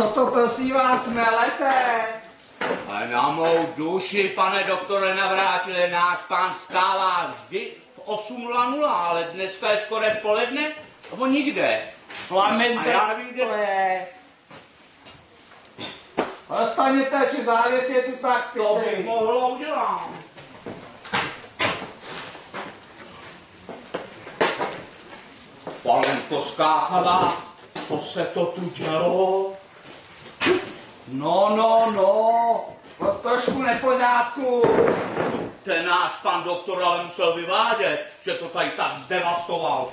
Co to prosím vás melete? Ale na mou duši, pane doktore Navrátile, náš pán stává vždy v 8:00, ale dneska je skoro poledne, nebo nikde. Flamente, to je. Rozstaněte, či závěs je tu tak. To bych mohlo udělat. Palenko skákala, to se to tu dělo. No, trošku nepořádku. Ten náš pan doktor ale musel vyvádět, že to tady tak zdevastoval.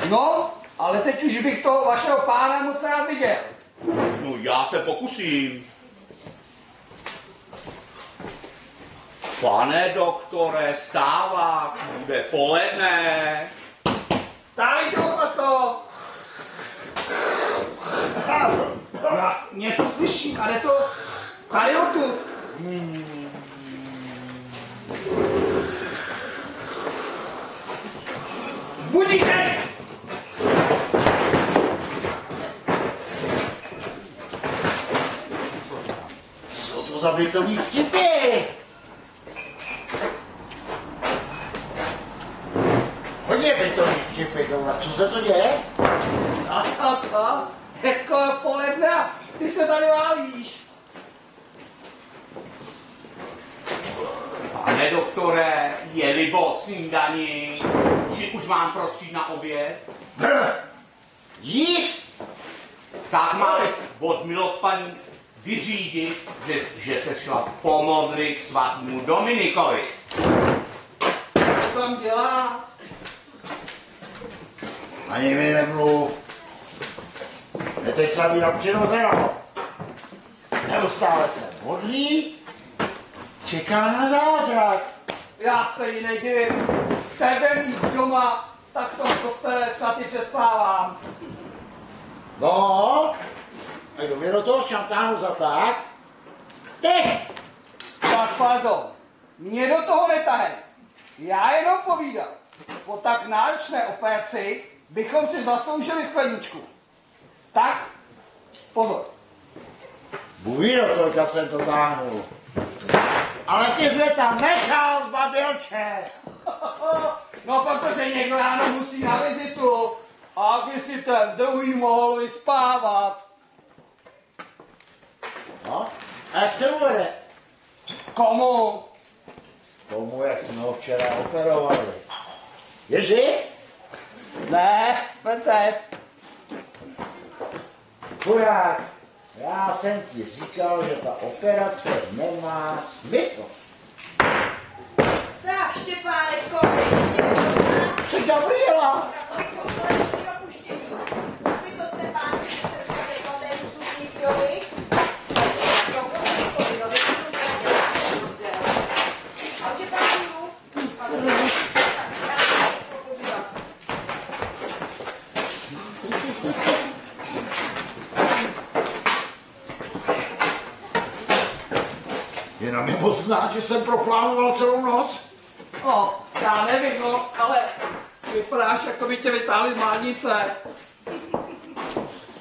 No, ale teď už bych toho vašeho pána moc rád viděl. No, já se pokusím. Pane doktore, stávat, bude poledne. Stávejte to. Já něco slyším, ale to tady odtud. Budíte! Co to za bytový vtipy? Hodně bytový vtipy tohle, co se to děje? A co? Je skoro poledne, ty se tady válíš. Pane doktore, je-li bod snídaní, či už mám prostřít na oběd? Jíst? Tak mám od milost paní vyřídit, že se šla pomodlit svatému Dominikovi. Co tam dělá? Ani mi nemluv. Je teď slavý rok přirozeného. Neustále se modlí, čeká na zázrak. Já se jí nedivím. Tebe mít doma, tak v tom kostele snad i přespávám. No, a kdo mě do toho šantánu zatáh? Ty! Tak pardon, mě do toho netahej. Já jenom povídám. Po tak náročné operaci bychom si zasloužili skleničku. Tak, pozor. Bůh ví, do kolika jsem to táhnul. Ale ty jsi mě tam nechal, babilče. No, protože někdo ráno musí na vizitu, aby si ten druhý mohl vyspávat. No, a jak se uvede? Komu? Tomu, jak jsme ho včera operovali. Ježi? Ne, Petr. Chudák, já jsem ti říkal, že ta operace nemá smysl. Tak, Štěpánečko, ještě Ty Gabriela! Jenom je moc znát, že jsem proplánoval celou noc. No, já nevím, no, ale vypadáš, jako by tě vytáhli z mládnice.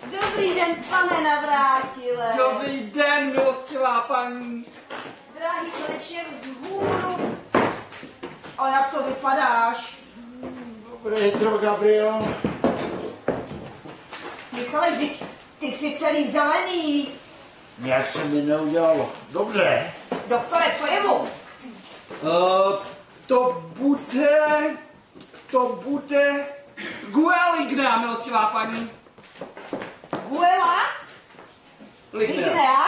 Dobrý den, pane Navrátile. Dobrý den, milostivá paní. Drahý, konečně vzhůru. A jak to vypadáš? Dobré jitro, Gabriel. Michale, vždyť ty jsi celý zelený. Jak se mi neudělalo. Dobře. Doktore, co je mu? To bude Gueligna, milostivá paní. Guela? Lignea. Lignea?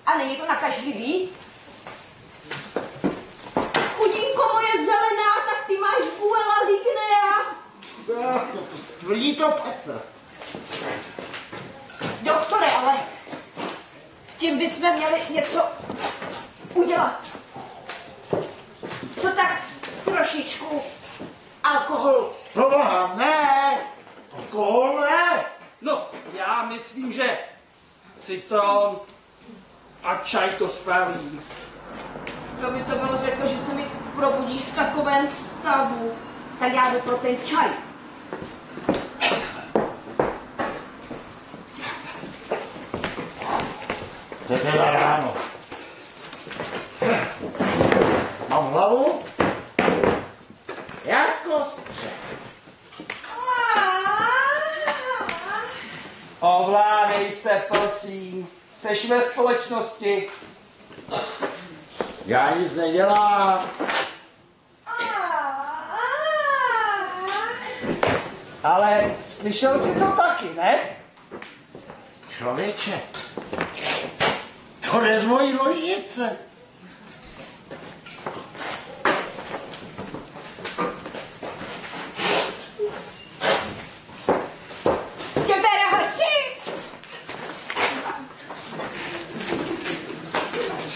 A není to nakažlivý? Chudinko moje zelená, tak ty máš Guela Lignea. Tvrdí to Petr. Doktore, ale s tím bychom měli něco udělat. Co tak trošičku alkoholu? Proboha, ne! Alkohol ne! No, já myslím, že citron a čaj to spraví. To by to bylo řekl, že se mi probudíš v takovém stavu. Tak já jdu pro ten čaj. Mám hlavu jako střech. Ovládej se, prosím. Seš ve společnosti. Já nic nedělám. Ale slyšel jsi to taky, ne? Člověče, to jde z mojí ložnice.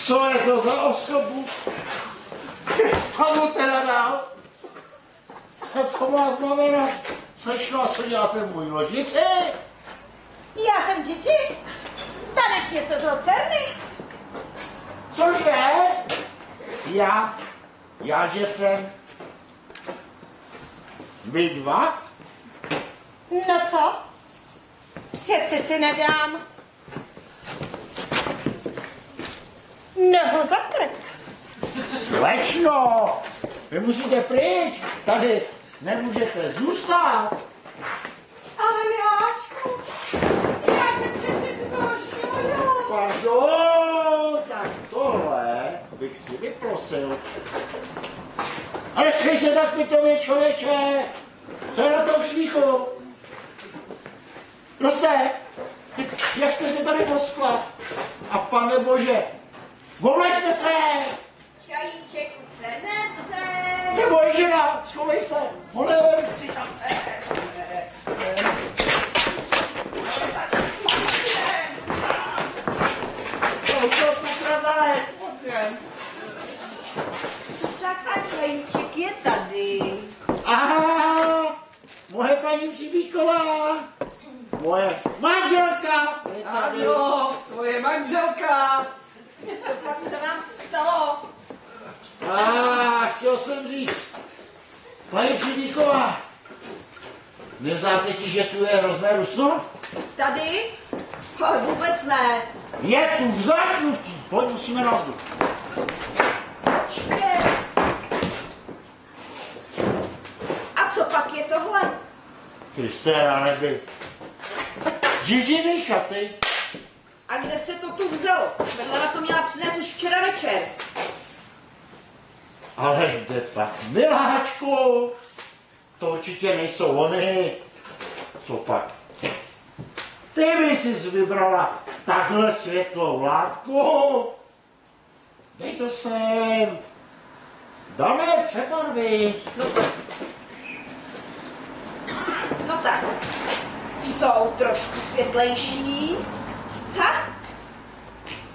Co je to za osobu? Ty jsi tomu teda dal? Co to má znamenat? Slečno, a co děláte v mojí ložnici? Já jsem Čiči. Tanečnice z Lucerny. Cože? Já, že jsem... Vy dva? No co? Přeci si nedám nohu za krk. Slečno, vy musíte pryč, tady nemůžete zůstat. Ale miláčku, já tě přeci zbožňuju. Pardon, tak tohle bych si vyprosil. Ale schej se tak pitomě, člověče. Co je na tom smíchu? Roste, jak jste se tady poskla? A pane bože, volejte se! Čajíček usnese. Ty moje žena, schovej se! Volej, ty tam! To sakra zalez! Tak a čajíček je tady. Aha, moje paní Přibíková, moje manželka je tady. Ano, tvoje manželka. Co pak se vám stalo? Chtěl jsem říct, paní Přibíková, nezdá se ti, že tu je hrozné rusno? Tady? Ale vůbec ne. Je tu v zaknutí, pojď, musíme na vzduch. Počkej. A co pak je tohle? Kriste na nebi. Žižiny šaty. A kde se to tu vzalo? Vedle to měla přinést už včera večer. Ale kde pak, miláčku? To určitě nejsou ony. Co pak? Ty by jsi vybrala takhle světlou látku. Dej to sem. Dáme přebarvy. No tak, jsou trošku světlejší. Co?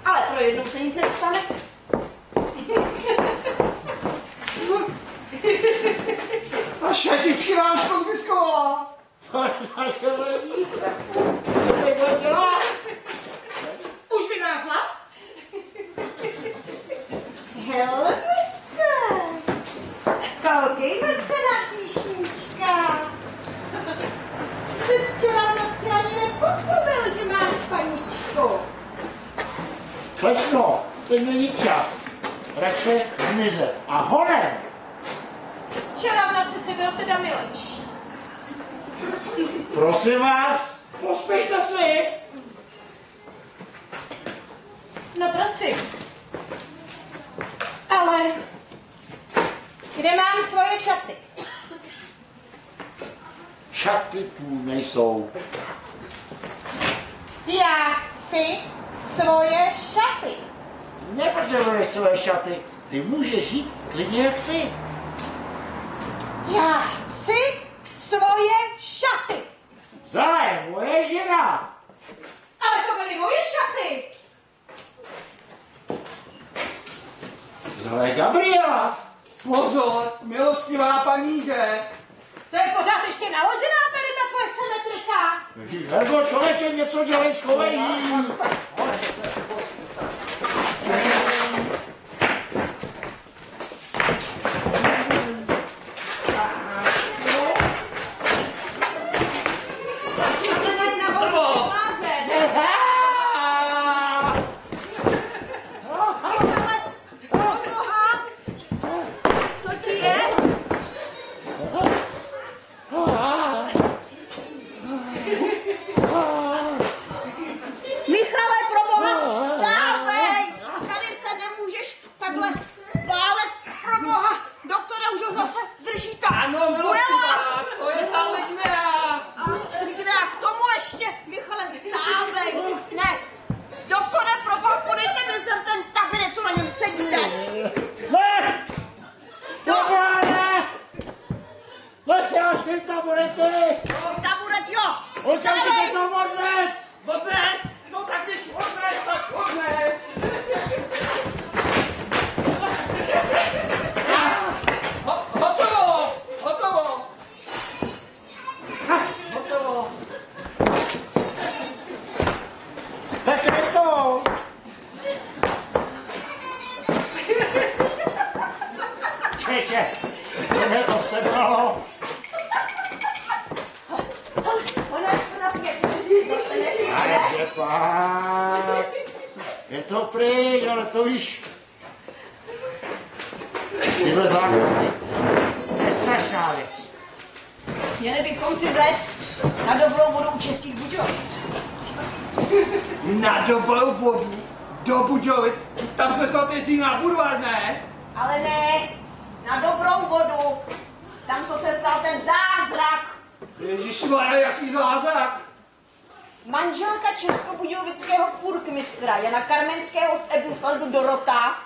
Ale pro jednou se nic nestane. A šatičky nás konfiskovala. To je naše ledíka. Co ty budeš dělat? Už vymázla? Helme se. Koukejme se na říšníčka. Jsi včera v noci ani nepochopil, že máš paničku. Slečno, teď není čas. Radši zmizet. A honem. Včera v noci jsi byl teda milejší. Prosím vás, pospěšte si. No prosím. Ale kde mám svoje šaty? Šaty tu nejsou. Já chci svoje šaty. Nepotřebuješ svoje šaty. Ty můžeš jít klidně jak jsi. Já chci svoje šaty. Zala je moje žena. Ale to byly moje šaty. Zala je Gabriela. Pozor, milostivá paní jde. To je pořád ještě naložená tady ta tvoje symetrika. Herbo, člověče, něco dělej, schovej jí. taburety! Taburet, jo! Okamžitě to odnes! Odnes! No tak když odnes, tak odnes! Hotovo! Hotovo! Hotovo! Tak je to! Čeče, mě to sebralo. Ono se napět. Ale kde pak? Je to pryč, ale to víš. Tyhle základy. To je strašná věc. Měli bychom si zajít na dobrou vodu u Českých Budějovic. Na dobrou vodu, do Budějovic, tam se snad jezdí na Budvar, ne? Ale ne, na dobrou vodu. Tam, co se stal ten zázrak. Ježišmarja, jaký zázrak! Manželka českobudějovického purkmistra Jana Karmenského z Ebenfeldu Dorota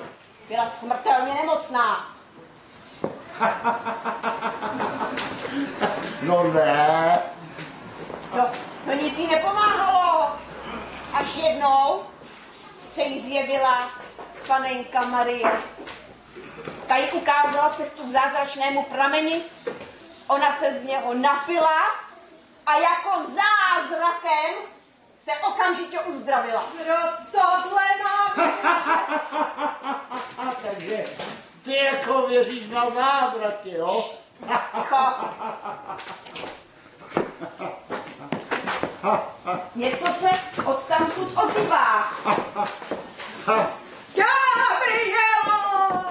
byla smrtelně nemocná. No ne. No nic jí nepomáhalo. Až jednou se jí zjevila panenka Marie. Ta jí ukázala cestu k zázračnému prameni, ona se z něho napila a jako zázrakem se okamžitě uzdravila. Kdo tohle má? Takže ty jako věříš na zázraky, jo? Ticho. Něco se odtamtud ozývá. Gabrielo!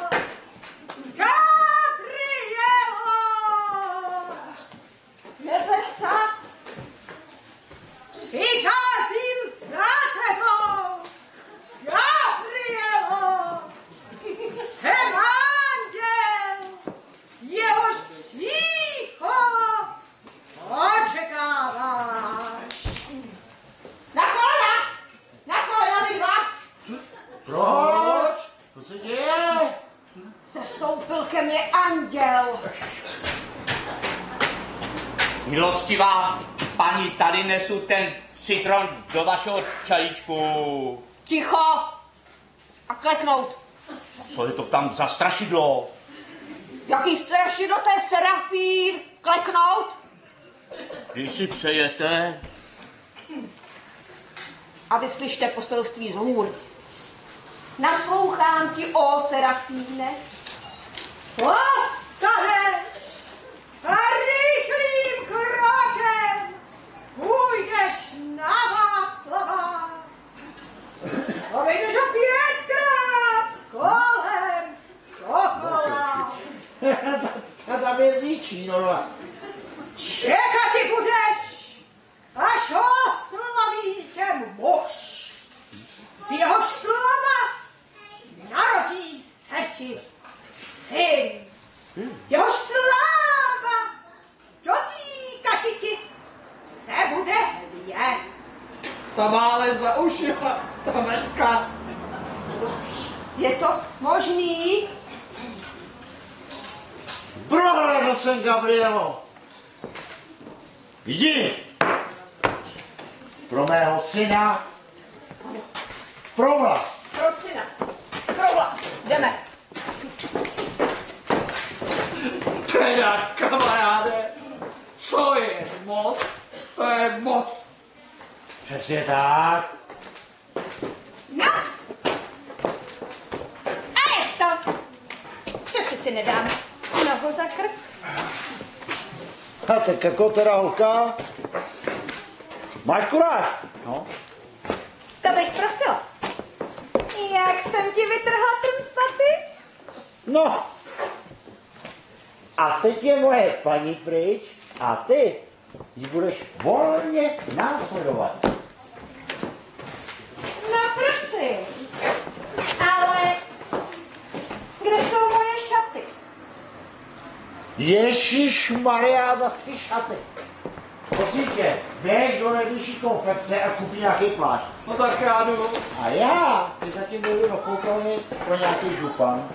Gabrielo! Nebesa, Přicházím za tebou! Gabrielo! Jsem anděl! Jehož příchod očekáváš! na kolena vy dva. Proč? Co se děje? Sestoupil ke mně anděl. Milostivá paní, tady nesu ten citron do vašeho čajíčku. Ticho a kleknout. Co je to tam za strašidlo? Jaký strašidlo, to je serafín. Kleknout. Když si přejete, A vyslyšte poselství z hůr. Naslouchám ti, o serafíne. Povstaneš a rychlým krokem půjdeš na Václava. Obejdeš ho 5krát kolem dokola. Tam je zničí, no. Čekat ti budeš, až oslaví tě muž. Z jehož slova narodí se ti syn. Jehož sláva dotýkat ti se bude hvězd. Ta má ale za uši, ta meška. Je to možný? Prohlédl jsem, Gabrielo. Jdi! Pro mého syna. Pro vlast. Pro syna. Pro vlast. Jdeme. Teda, kamaráde, co je moc, to je moc. Přesně tak. No. A je to. Přece si nedám nohu za krk. A tak jako teda holka. Máš kuráž? No. To bych prosila. Jak jsem ti vytrhla trn z paty? No. A teď je moje paní pryč a ty ji budeš volně následovat. No prosím. Ale kde jsou moje šaty? Ježíš Maria, za ty šaty. Prosím tě, běž do nejbližší konfekce a kup nějaký plášť. No tak já jdu. A já ty zatím jdu do koupelny pro nějaký župan.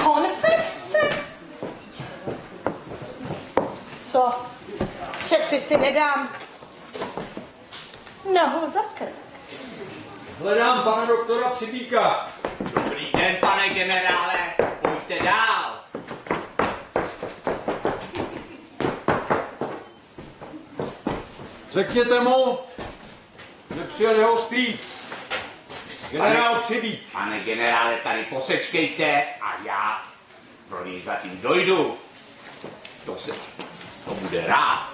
Konfekce? co? Přeci si nedám nohu za krk. Hledám pana doktora Přibíka. Dobrý den, pane generále, pojďte dál. Řekněte mu, že přijel jeho strýc. Generál Přibík. Pane generále, tady posečkejte a já pro něj zatím dojdu. To bude rád.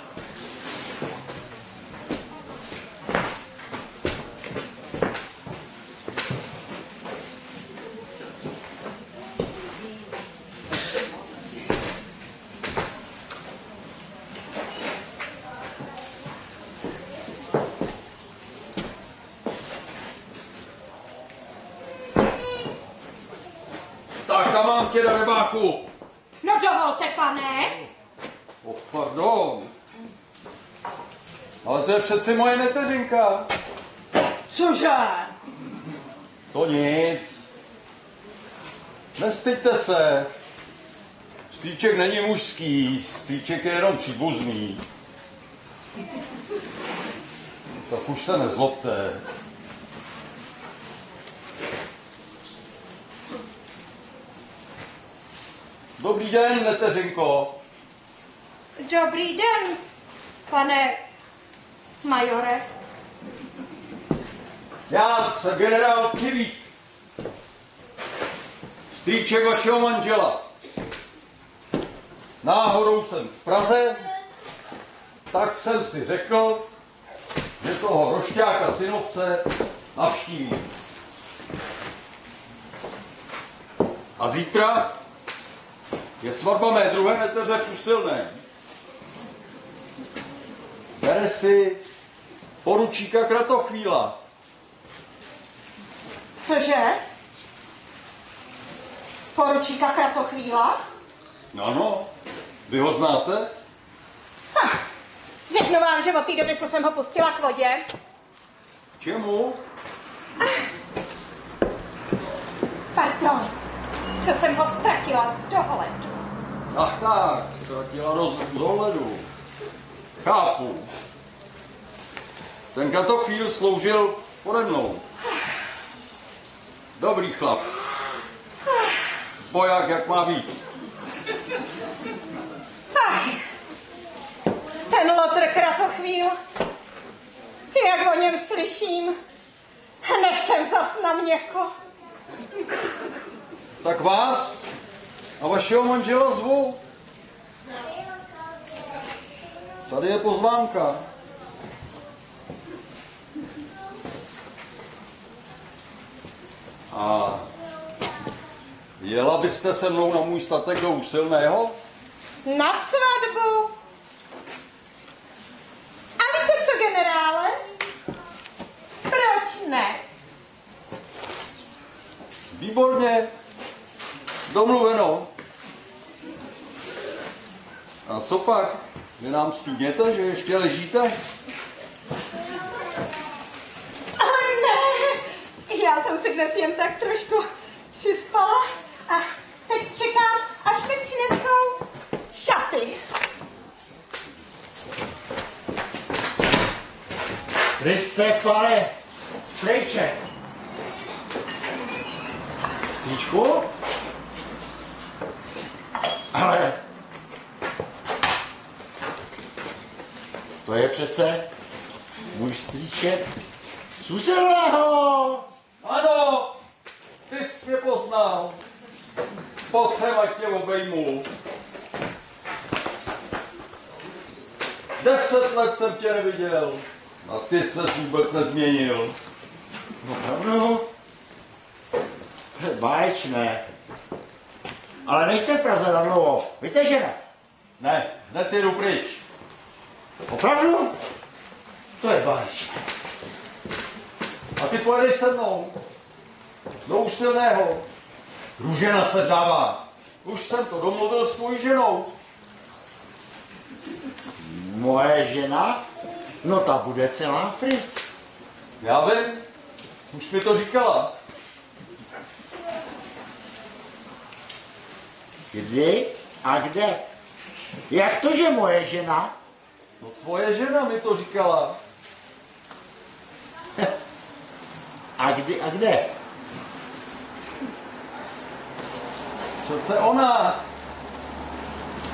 Tak a mám tě do rybáku. No dovolte, pane. Oh, pardon. Ale to je přeci moje neteřinka. Cože? To nic. Nestyďte se. Strýček není mužský, strýček je jenom příbuzný. Tak už se nezlobte. Dobrý den, neteřinko. Dobrý den, pane majore. Já jsem generál Přibík. Strýček vašeho manžela. Náhodou jsem v Praze, tak jsem si řekl, že toho rošťáka synovce navštívím. A zítra je svatba mé druhé neteře v Usilné. Bere si poručíka Kratochvíla. Cože? Poručíka Kratochvíla? Ano, vy ho znáte? Řeknu vám, že od té doby, co jsem ho pustila k vodě, Čemu? pardon, co jsem ho ztratila z dohledu. Ach tak, ztratila dohledu. Chápu. Ten Kratochvíl sloužil pode mnou. Dobrý chlap. Voják, jak má být. Ten lotr Kratochvíl, jak o něm slyším, hned jsem zas na měko. Tak vás a vašeho manžela zvu. Tady je pozvánka. A jela byste se mnou na můj statek do Usilného? Na svatbu. A víte co, generále? Proč ne? Výborně. Domluveno. A co pak? Vy nám studněte, že ještě ležíte? Ale ne, já jsem si dnes jen tak trošku přispala a teď čekám, až mi přinesou šaty. Kriste, pane, strejček. Stříčku? Ale to je přece můj strýček z Usilného. Ano, ty jsi mě poznal. Pojď sem, ať tě obejmu. 10 let jsem tě neviděl a ty se vůbec nezměnil. Opravdu? To je báječné. Ale nejsem v Praze na dlouho, víte, že ne? Ne, hned jdu pryč. Opravdu? To je báječné. A ty pojedeš se mnou. Do Usilného. Růžena se dává. Už jsem to domluvil s tvojí ženou. Moje žena? No ta bude celá pryč. Já vím, už mi to říkala. Kdy a kde? Jak to, že moje žena? No tvoje žena mi to říkala. A kdy a kde? Přece ona.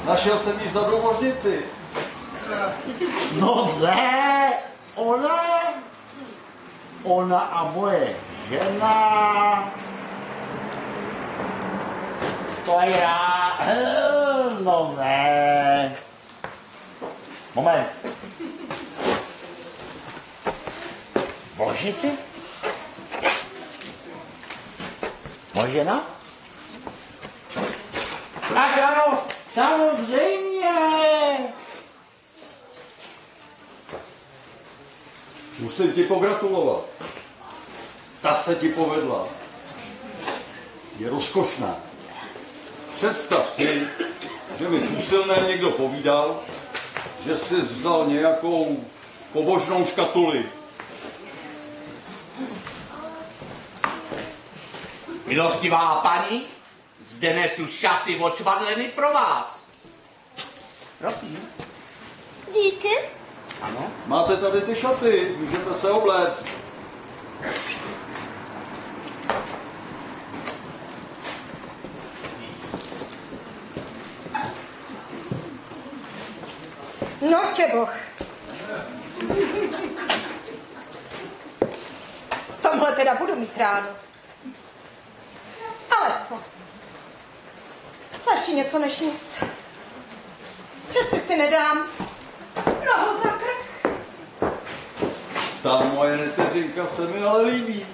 Našel jsem ji vzadu v možnici. No ne, ona a moje žena. To je já. No ne. Moment. V ložnici? Moje žena? Tak ano, samozřejmě. Musím ti pogratulovat. Ta se ti povedla. Je rozkošná. Představ si, že mi v Úsilném někdo povídal, že jsi vzal nějakou pobožnou škatuli. Milostivá paní, zde nesu šaty očvadleny pro vás. Prosím. Díky. Ano. Máte tady ty šaty, můžete se obléct. No tě boh. V tomhle teda budu mít ráno. Ale co? Lepší něco než nic. Přeci si nedám nohu za krk. Ta moje neteřinka se mi ale líbí.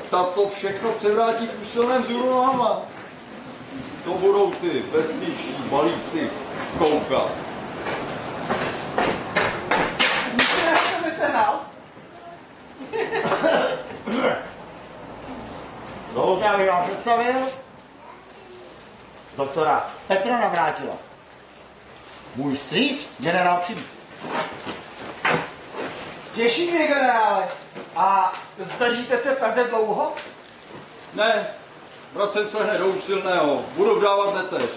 Ta to všechno převrátí v Úsilném vzhůru nohama. To budou ty vesniční balíci koukat. Já jsem mi sehnal. Dovolte, abych vám představil doktora Petra Navrátila. Můj strýc, generál Přibík. Těší mě, generále. A zdržíte se v Praze dlouho? Ne, vracím se hned do Úsilného, budu vdávat neteř.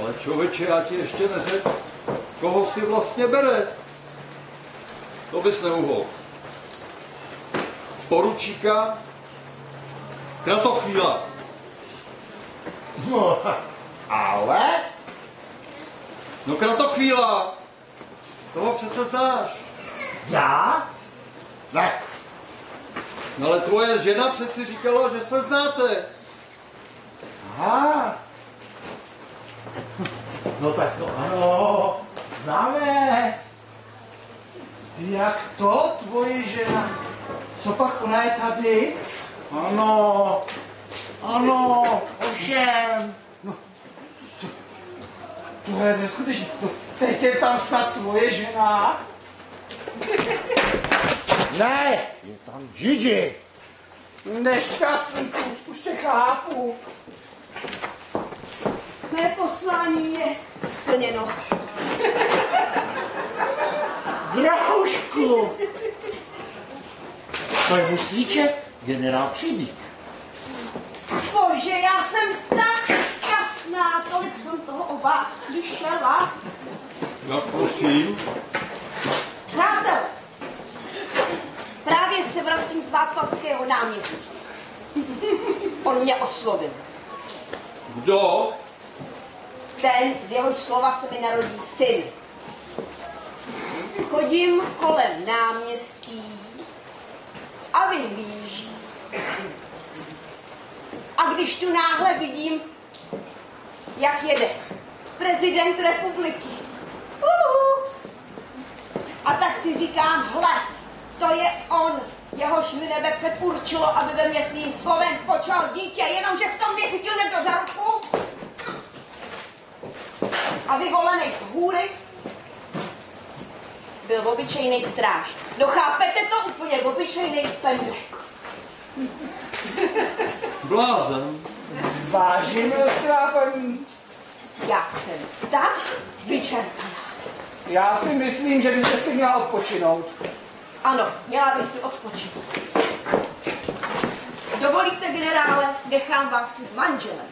Ale člověče, já ti ještě neřekl, koho si vlastně bere. To bys neuhodl. Poručíka Kratochvíla. No, ale? No Kratochvíla, toho přece znáš. Já? Ne. No ale tvoje žena přeci říkala, že se znáte. Aha. No tak to ano, známe. Jak to, tvoje žena? Co pak ona je tady? Ano, ano, ovšem. To je neskutečné. Teď je tam snad tvoje žena? Ne, je tam Gigi. Nešťastníku, už tě chápu. Mé poslání je splněno. Drahušku. To je můj strýček, generál Přibík. Bože, já jsem tak šťastná, tolik jsem toho o vás slyšela. No prosím. Přátel, právě se vracím z Václavského náměstí. On mě oslovil. Kdo? Ten, z jeho slova se mi narodí syn. Chodím kolem náměstí a vyhlížím. A když tu náhle vidím, jak jede prezident republiky. A tak si říkám, hle, to je on, jehož mi nebe předurčilo, aby ve mě svým slovem počal dítě, jenomže v tom mě chytil někdo za ruku a vyvolený z hůry byl obyčejný stráž. No chápete to úplně, obyčejný pendrek. Blázen. Vážím, milostivá paní. Já jsem tak vyčerpaná. Já si myslím, že byste si měla odpočinout. Ano, měla bych si odpočinout. Dovolíte, generále, nechám vás tu s manželem.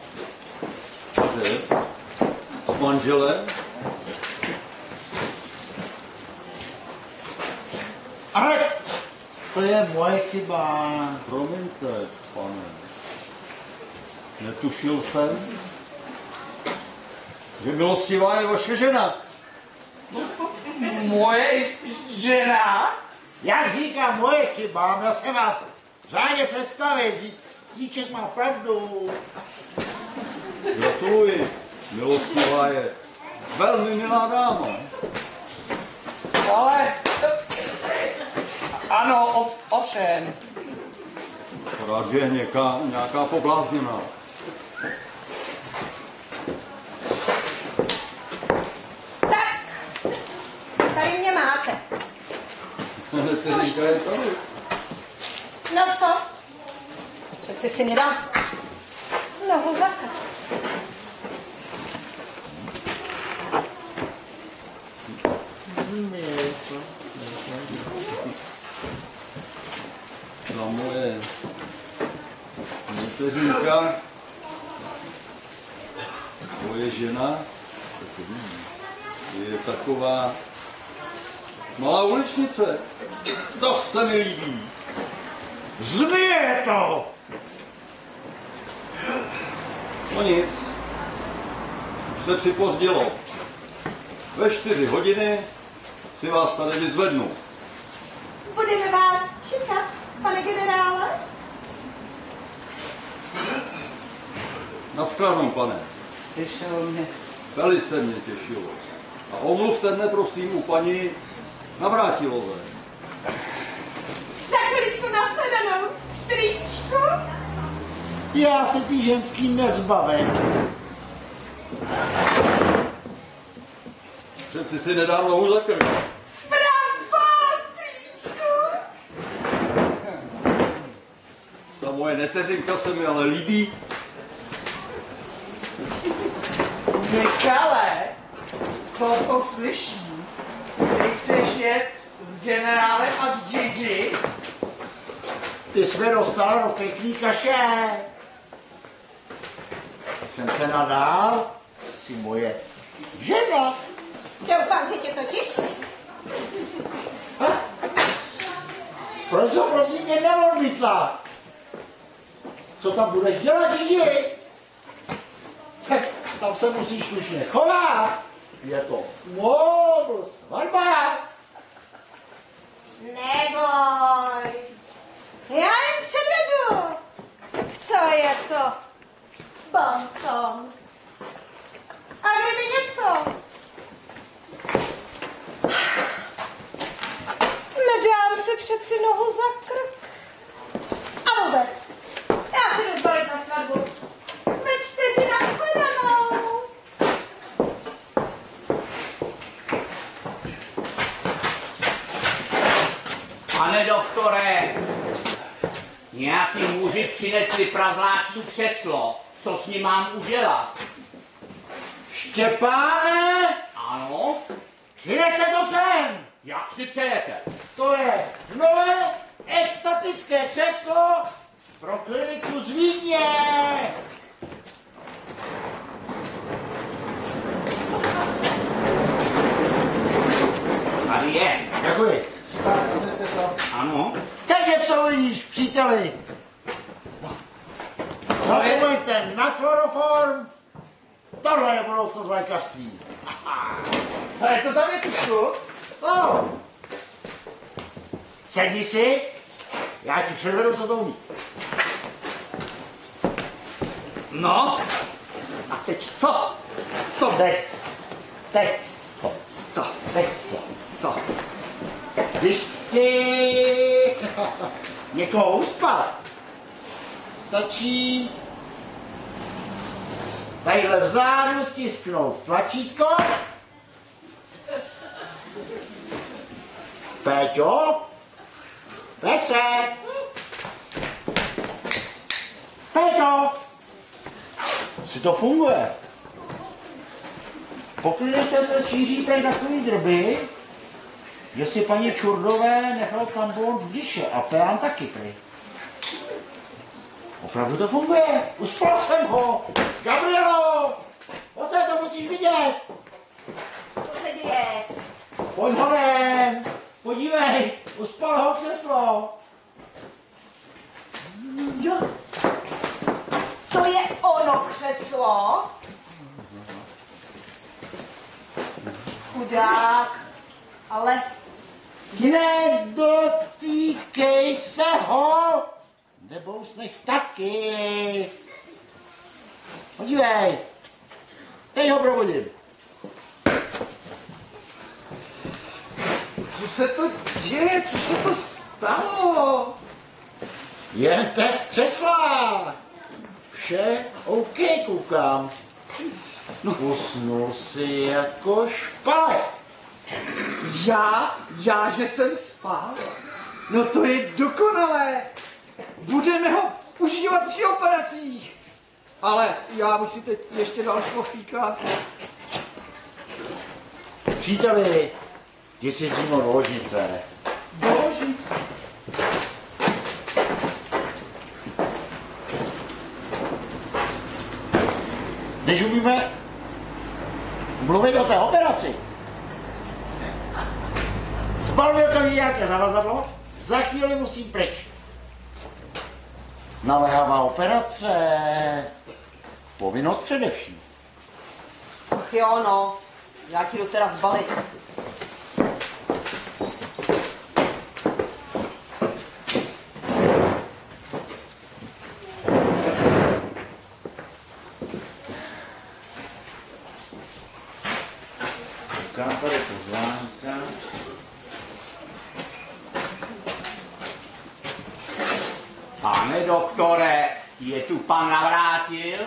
Cože? manžele? Ale to je moje chyba. Promiňte, pane. Netušil jsem, že milostivá je vaše žena. Moje žena? Jak říkám, moje chyba, měl jsem vás řádně představit. Stříček má pravdu. Gratuluji. Milostivá je velmi milá dáma. Ale... Ano, ovšem. Akorát, že je nějaká poblázněná. Tak, tady mě máte. Neteřinka je tady. No co? Přeci si nedám nohu za krk. Ta moje neteřinka, moje žena, je taková malá uličnice. To se mi líbí. Zmije to! No nic, už se připozdilo. Ve 4 hodiny si vás tady vyzvednu. Budeme vás čekat, pane generále. Naschledanou, pane. Těšilo mě. Velice mě těšilo. A omluvte mne, prosím, u paní Navrátilové. Za chviličku nashledanou, strýčku. Já se ty ženský nezbavím. Přeci si nedám nohu za krk. Bravo, strýčku. Ta moje neteřinka se mi ale líbí. Mikale, co to slyším? Ty chceš jet s generálem a s Gigi? Ty jsi mi dostal do pěkný kaše. Jsem se nadál, jsi moje žena. Doufám, že tě to těší. Proč to prosím mě neodmítla? Co tam budeš dělat, Žiži? Tak tam se musíš slušně chovat. Je to svatba. Neboj. Já jim předvedu. Co je to? Bonton. A kdyby něco? Nedám si přeci nohu za krk. A vůbec. Já si jdu zvolit na svatbu. Ve 4 nashledanou. Pane doktore, nějací muži přinesli prazvláštní křeslo. Co s ním mám udělat? Štěpáne, Ano? přineste to sem. Jak si přejete? To je nové extatické křeslo pro kliniku z Vídně. Tady je. Děkuji. Ano? Teď něco vidíš, příteli. Zapomeňte na chloroform. Tohle je budoucnost lékařství. Co je to za věcičku? No. Sedni si, já ti předvedu, co to umí. No, a teď co? Co? Teď, co? Co? Teď co? Co? Když chci někoho uspat, stačí tadyhle vzadu stisknout tlačítko. Péťo? Petře? Péťo? Si to funguje. Po klinice se šíří prej takový drby, že si paní Čurdové nechal tampon v diše a Peán taky prej. Opravdu to funguje. Uspal jsem ho. Gabrielo, pojď se, to musíš vidět. podívej, uspal ho křeslo. Jo, to je ono křeslo. Chudák, ale Nedotýkej se ho, nebo snech taky. Podívej, teď ho probudím. Co se to děje? Co se to stalo? Je test křesla. Vše OK, koukám. Usnul si jako špalek. Já, že jsem spal? No to je dokonalé. Budeme ho užívat při operacích. Ale já bych si teď ještě dal šlofíka. Příteli, jdi si s ním do ložnice. Do ložnice. Než umíme mluvit o té operaci, zbalil to nějaké zavazadlo, za chvíli musím pryč. Naléhavá operace, povinnost především. ach jo, no, já ti jdu teda zbalit. Říkám tady pozvánka. Pane doktore, je tu pan Navrátil?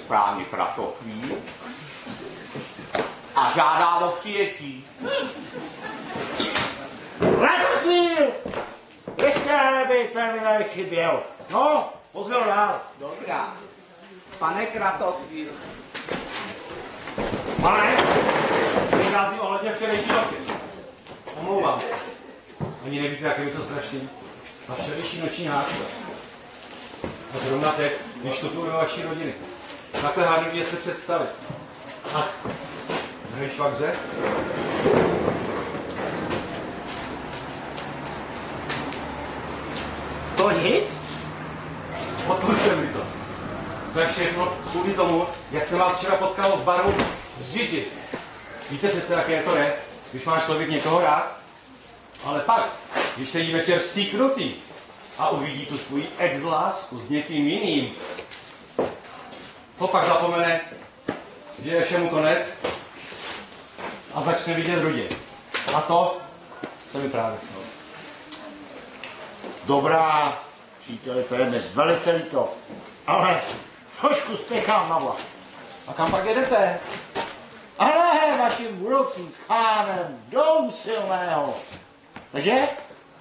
Správně Kratochvíl. A žádá o přijetí. Kratochvíl! Veselé by ten mi chyběl. No, pozvěl dál. Dobrá. Pane Kratochvíl. Pane, přicházím ohledně včerejší noci. Omlouvám. Ani nevíte, jak je mi to strašný. Na včerejší noční hádku. A zrovna teď, když vstupuju do vaší rodiny. Takhle hádivě se představit. Ach, nevím, švagře? To nic? Odpusťte mi to. To je všechno kvůli tomu, jak jsem vás včera potkal v baru z Gigi. Víte přece, jaké to je, když máš člověk někoho rád? Ale pak, když sedí večer stýknutý a uvidí tu svůj ex-lásku s někým jiným, to pak zapomene, že je všemu konec a začne vidět rodinu. A to se mi právě stalo. Dobrá, příteli, to je dnes velice líto. Ale trošku spěchám na vlak. A kam pak jedete? Ale vaším budoucím chánem do Úsilného. Takže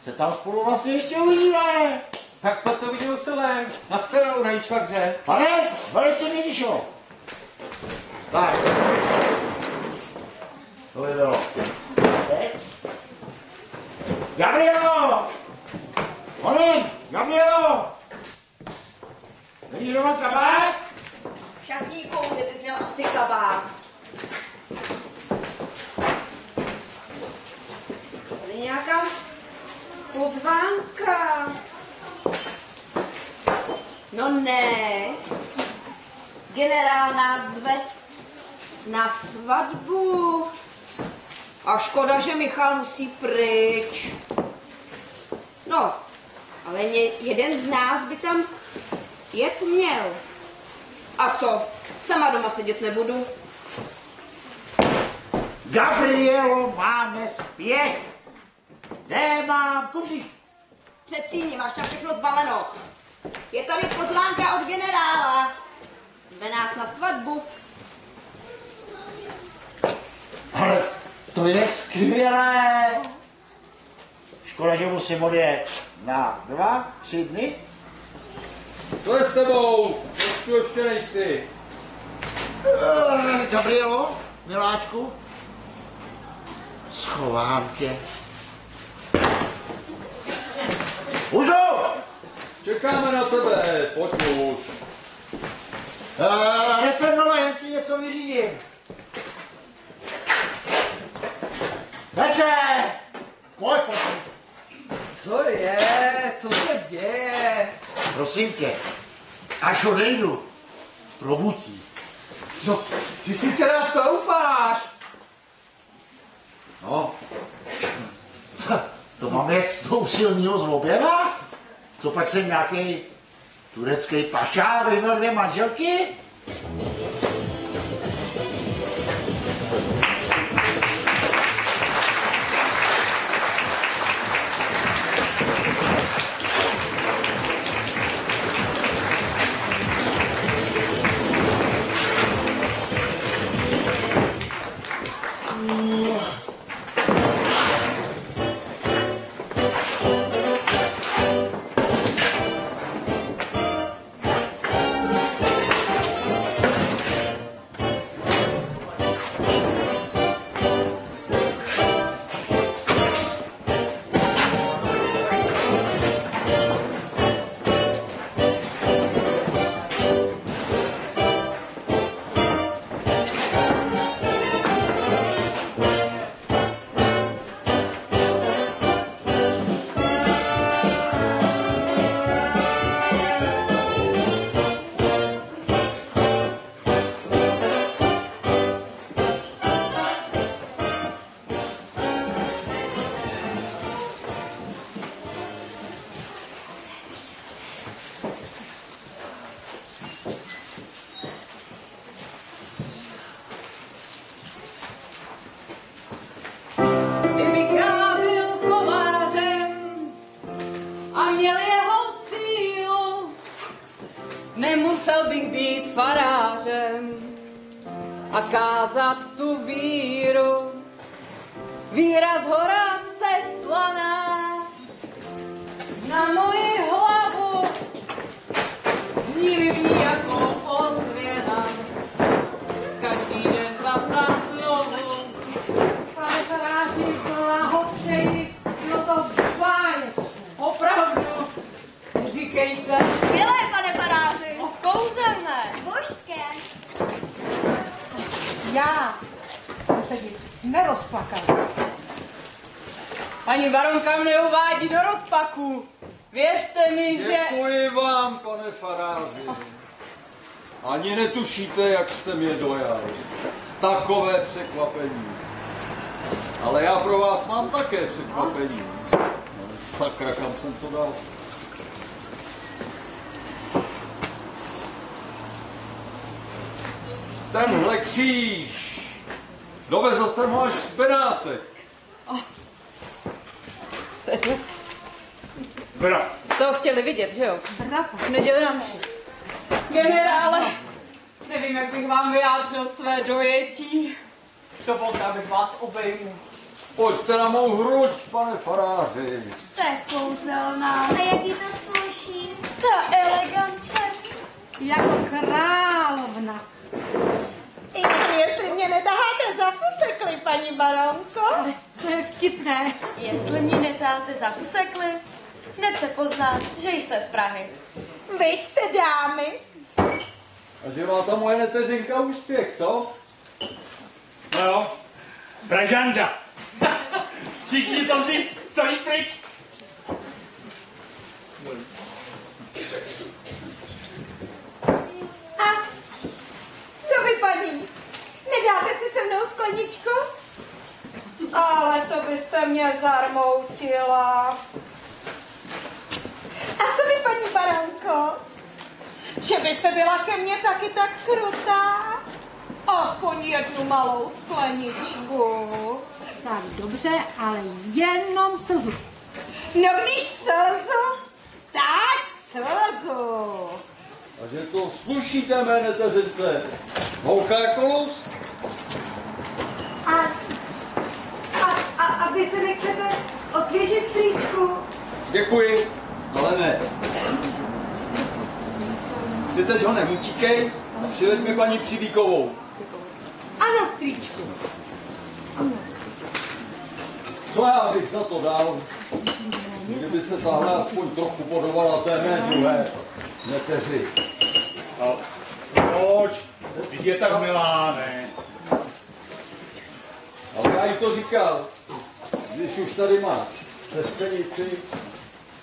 se tam spolu vlastně ještě uvidíme. Tak to se uvidíme silem. Nashledanou, hrají švagře. Pane, velice mi vyšlo. Tak. To by bylo. Teď. Gabrielo! Honem, Gabrielo! Není doma kabát? Šatníku, ty bys měl asi kabát. Tady nějaká pozvánka. No ne. Generál nás zve na svatbu. A škoda, že Michal musí pryč. No, ale jeden z nás by tam jet měl. A co? Sama doma sedět nebudu. Gabrielo, máme spěch. Kde mám kufřík? Cecíni, máš tam všechno zbaleno. Je tady pozvánka od generála. Zve nás na svatbu. Ale to je skvělé. Škoda, že musím odjet na 2-3 dny. To je s tebou, ještě nejsi. Gabrielo, miláčku, schovám tě. Užu! Čekáme na tebe, pojď už. Hned jsem dole, jen si něco vyřídím. Nece! Pojď, pojď. Co je? Co se děje? Prosím tě, až odejdu, probutí. No, ty si teda toufáš. No, to mám jest toho silného zloběva? Co pak jsem nějaký turecký pašá, vyměl 2 manželky? Nemusel bych být farářem a kázat tu víru. Víra z hora seslaná na moji hlavu zní mi v ní jako ozvěna. Každý den zasa znovu. Pane faráři, blahosejný, bylo to báječné. Opravdu, říkejte. Skvělé, pane faráři. Kouzelné. Božské. Já jsem se nic nerozplakal. Paní baronka mne uvádí do rozpaku. Věřte mi, že... Děkuji vám, pane faráři. Ani netušíte, jak jste mě dojali. Takové překvapení. Ale já pro vás mám také překvapení. Sakra, kam jsem to dal? Tenhle kříž. Dovezl jsem ho až z Benátek. Bra. Z toho chtěli vidět, že jo? Bravo. V neděli na mši. Generále, nevím, jak bych vám vyjádřil své dojetí. Dovolte, abych vás obejmul. Pojďte na mou hruď, pane faráři. To je kouzelná. A jaký to sluší? Ta elegance. Jako královna. I jestli mě netaháte za fusekli, paní baronko. Ale to je vtipné. Jestli mě netáte za fusekli, hned se pozná, že jste z Prahy. Vyďte, dámy. A že má ta moje neteřinka úspěch, co? No jo, Pražanda. Všichni jsou si celý pryč. A co vy, paní? Nedáte si se mnou skleničku? Ale to byste mě zarmoutila. A co vy, paní baronko? Že byste byla ke mně taky tak krutá? Aspoň jednu malou skleničku. Tak dobře, ale jenom slzu. No když slzu, tak slzu. A že to slušíte mé neteřince. Houka jako lus. A vy se nechcete osvěžit strýčku? Děkuji, ale ne. Ty teď ho nemutíkej a přiveď mi paní Přivíkovou. Ano, strýčku. Co já bych za to dal, kdyby se tahle aspoň trochu podobala té mé druhé neteři. Proč? Když je tak milá, ne? Ale já jí to říkal. Když už tady máš sestřenici,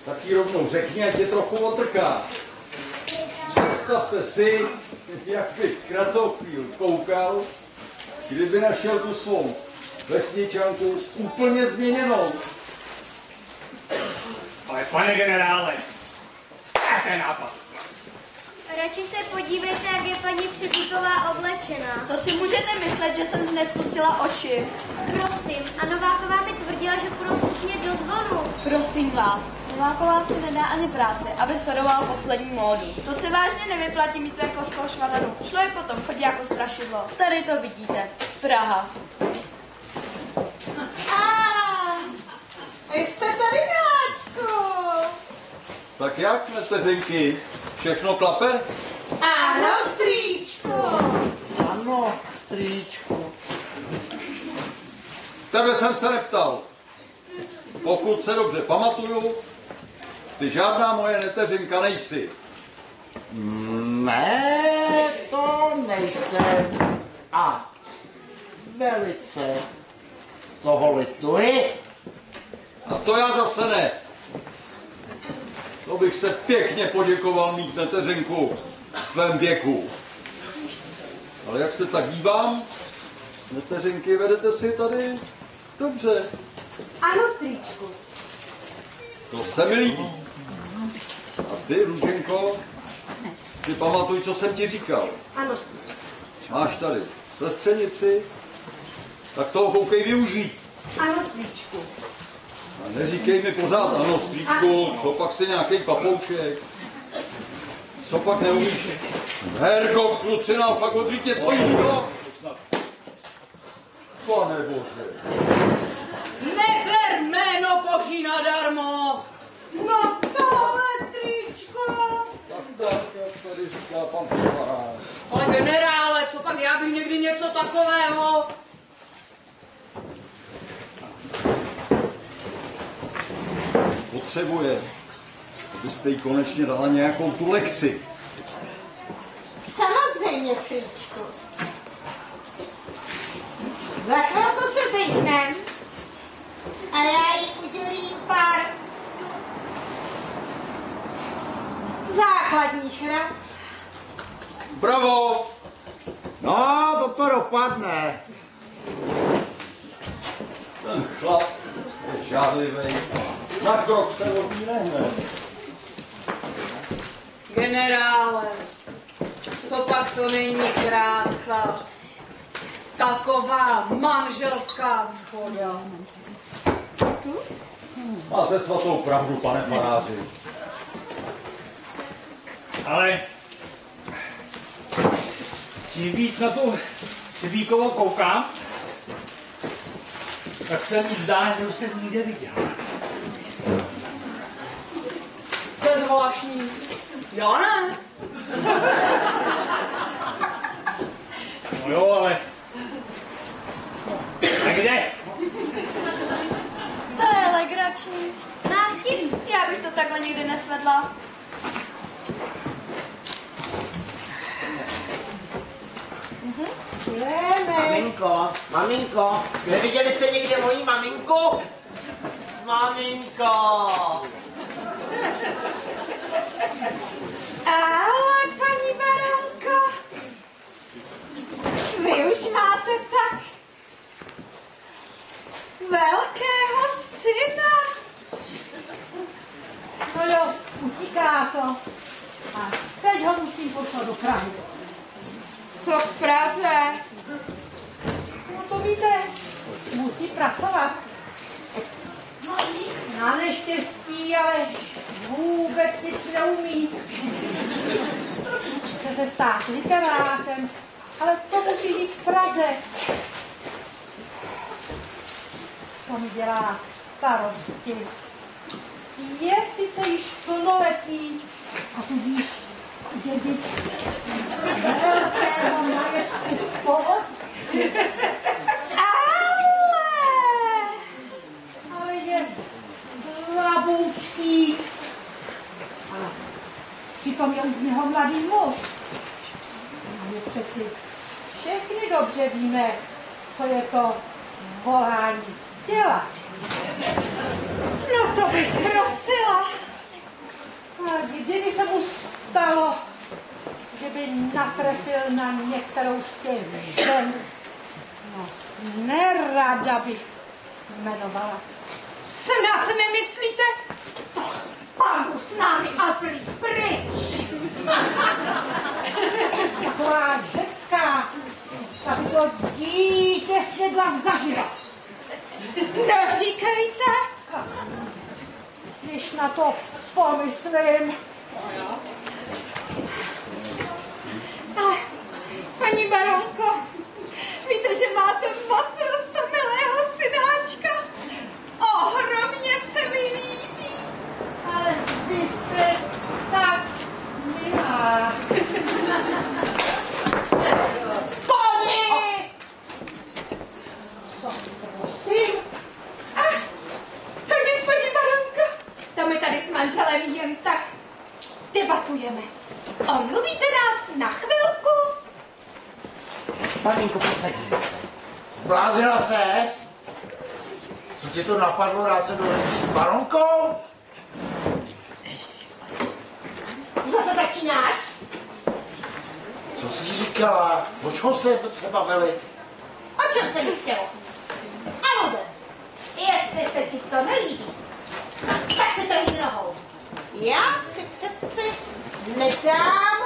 tak jí rovnou řekni, ať tě trochu otrká. Představte si, jak by Kratochvíl koukal, kdyby našel tu svou vesničanku úplně změněnou. Ale pane generále, jaký nápad? Radši se podívejte, jak je paní Přibíková oblečená. To si můžete myslet, že jsem dnes pustila oči. Prosím, a Nováková mi tvrdila, že půjdou sukně do zvonu. Prosím vás, Nováková si nedá ani práci, aby sledovala poslední módu. To se vážně nevyplatí mít venkovskou švadanu. Člověk potom chodí jako strašidlo. Tady to vidíte. Praha. Vy jste tady, Miláčku. Tak jak, neteřinky? Všechno klape? Ano, strýčku. Ano, strýčku. Tebe jsem se neptal. Pokud se dobře pamatuju, ty žádná moje neteřinka nejsi. Ne, to nejsem. A velice toho lituji. A to já zase ne. To bych se pěkně poděkoval mít neteřinku v tvém věku. Ale jak se tak dívám, neteřinky, vedete si tady dobře. Ano, strýčku. To se mi líbí. A ty, Růženko, si pamatuj, co jsem ti říkal. Ano, strýčku. Máš tady sestřenici, tak toho koukej využít. Ano, strýčku. A neříkej mi pořád ano, strýčku, co pak si nějaký papoušek. Co pak neumíš? Hergo, klucina, fakt odříď něco jiného. Pane Bože. Neber jméno Boží nadarmo. No tohle, strýčku. Tak, jak tady říká pan farář. Ale generále, co pak já bych někdy něco takového? Potřebuje, abyste jí konečně dala nějakou tu lekci. Samozřejmě, strýčku. Za chvilku se zdejchnem a já jí udělím pár základních rad. Bravo! No, to dopadne. Ten chlap je žádlivý. Na krok se od ní nehne. Generále, co pak to není krása? Taková manželská shoda. Máte svatou pravdu, pane faráři. Ale čím víc na tu Přibíkovou koukám, tak se mi zdá, že už jsem nikde viděl. To je zvláštní. Já ne. No jo, ale... A kde? To je legrační. Mám vtip. Já bych to takhle nikdy nesvedla. Jdeme. Maminko, neviděli jste někde moji maminku? Maminko! Ale, paní baronko, vy už máte tak velkého syna. No jo, utíká to. A teď ho musím poslat do Prahy. Co v Praze? No to víte, musí pracovat. Na neštěstí, ale vůbec nic neumí. Chce se stát literátem, ale to musí jít v Praze. To mi dělá starosti. Je sice již plnoletý a tudíž dědic velkého majetku po otci. Ale je slaboučký. A přitom je už z něho mladý muž. A my přeci všechny dobře víme, co je to volání těla. No to bych prosila. A kdyby se mu stalo, že by natrefil na některou z těch žen, no nerada bych jmenovala. Snad nemyslíte? Pánu s námi a zlý pryč. Taková ženská, aby to dítě snědla zaživa. Neříkejte, když na to pomyslím. Paní baronko, víte, že máte moc roztomilého synáčka? Ohromně se mi líbí. Ale vy jste tak milá. Koni! Co prosím? To nic, paní baronko. To my tady s manželem jen tak debatujeme. Omluvíte nás na chvilku? Maminko, posadíme se. Zblázila ses? Co tě to napadlo dát se do řeči s baronkou? Zase začínáš? Co jsi říkala? O čem se bavili? O čem se mi chtělo? A vůbec, jestli se ti to nelíbí, tak si trhni nohou. Já si přeci nedám.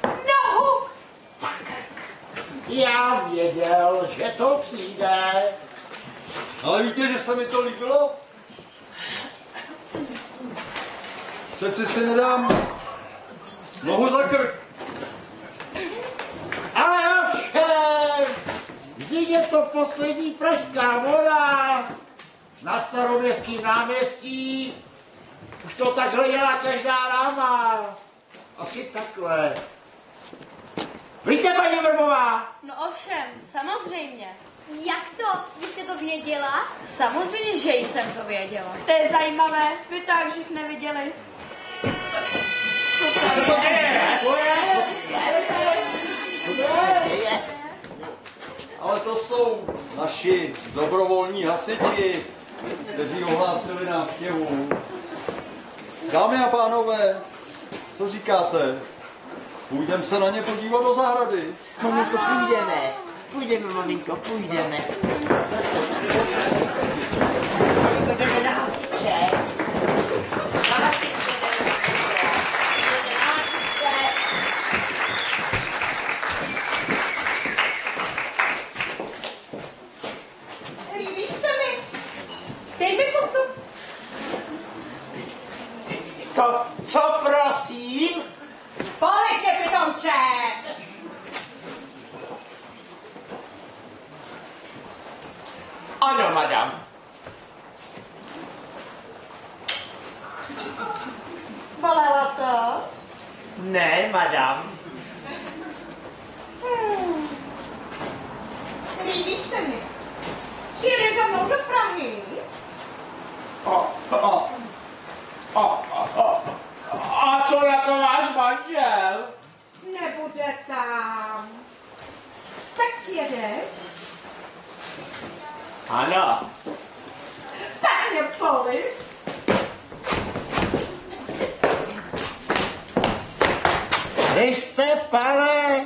Nohu za krk. Já věděl, že to přijde. Ale víte, že se mi to líbilo? Přeci si nedám nohu za krk. Ale ovšem, vždyť je to poslední pražská voda. Na Staroměstském náměstí už to takhle dělá každá dáma. Asi takhle. Víte, paní Vrbová? No ovšem, samozřejmě. Jak to? Vy jste to věděla? Samozřejmě, že jsem to věděla. To je zajímavé, vy to jak živ neviděli. Ale to jsou naši dobrovolní hasiči, kteří ohlásili návštěvu. Dámy a pánové, co říkáte? Půjdeme se na ně podívat do zahrady. Maminko, půjdeme. Půjdeme, maminko, půjdeme. Maminko, jdeme na hasiče. Na hasiče. Líbíš se mi? Dej mi pusu. Co prosím? Pojďte, pitomče. Ano, madam. Bolela to? Ne, madam. Líbíš se mi? Přijedeš za mnou do Prahy? A co na to váš manžel? Nebude tam. Tak přijedeš? Ano. Tak mě poliv. Vy jste, pane?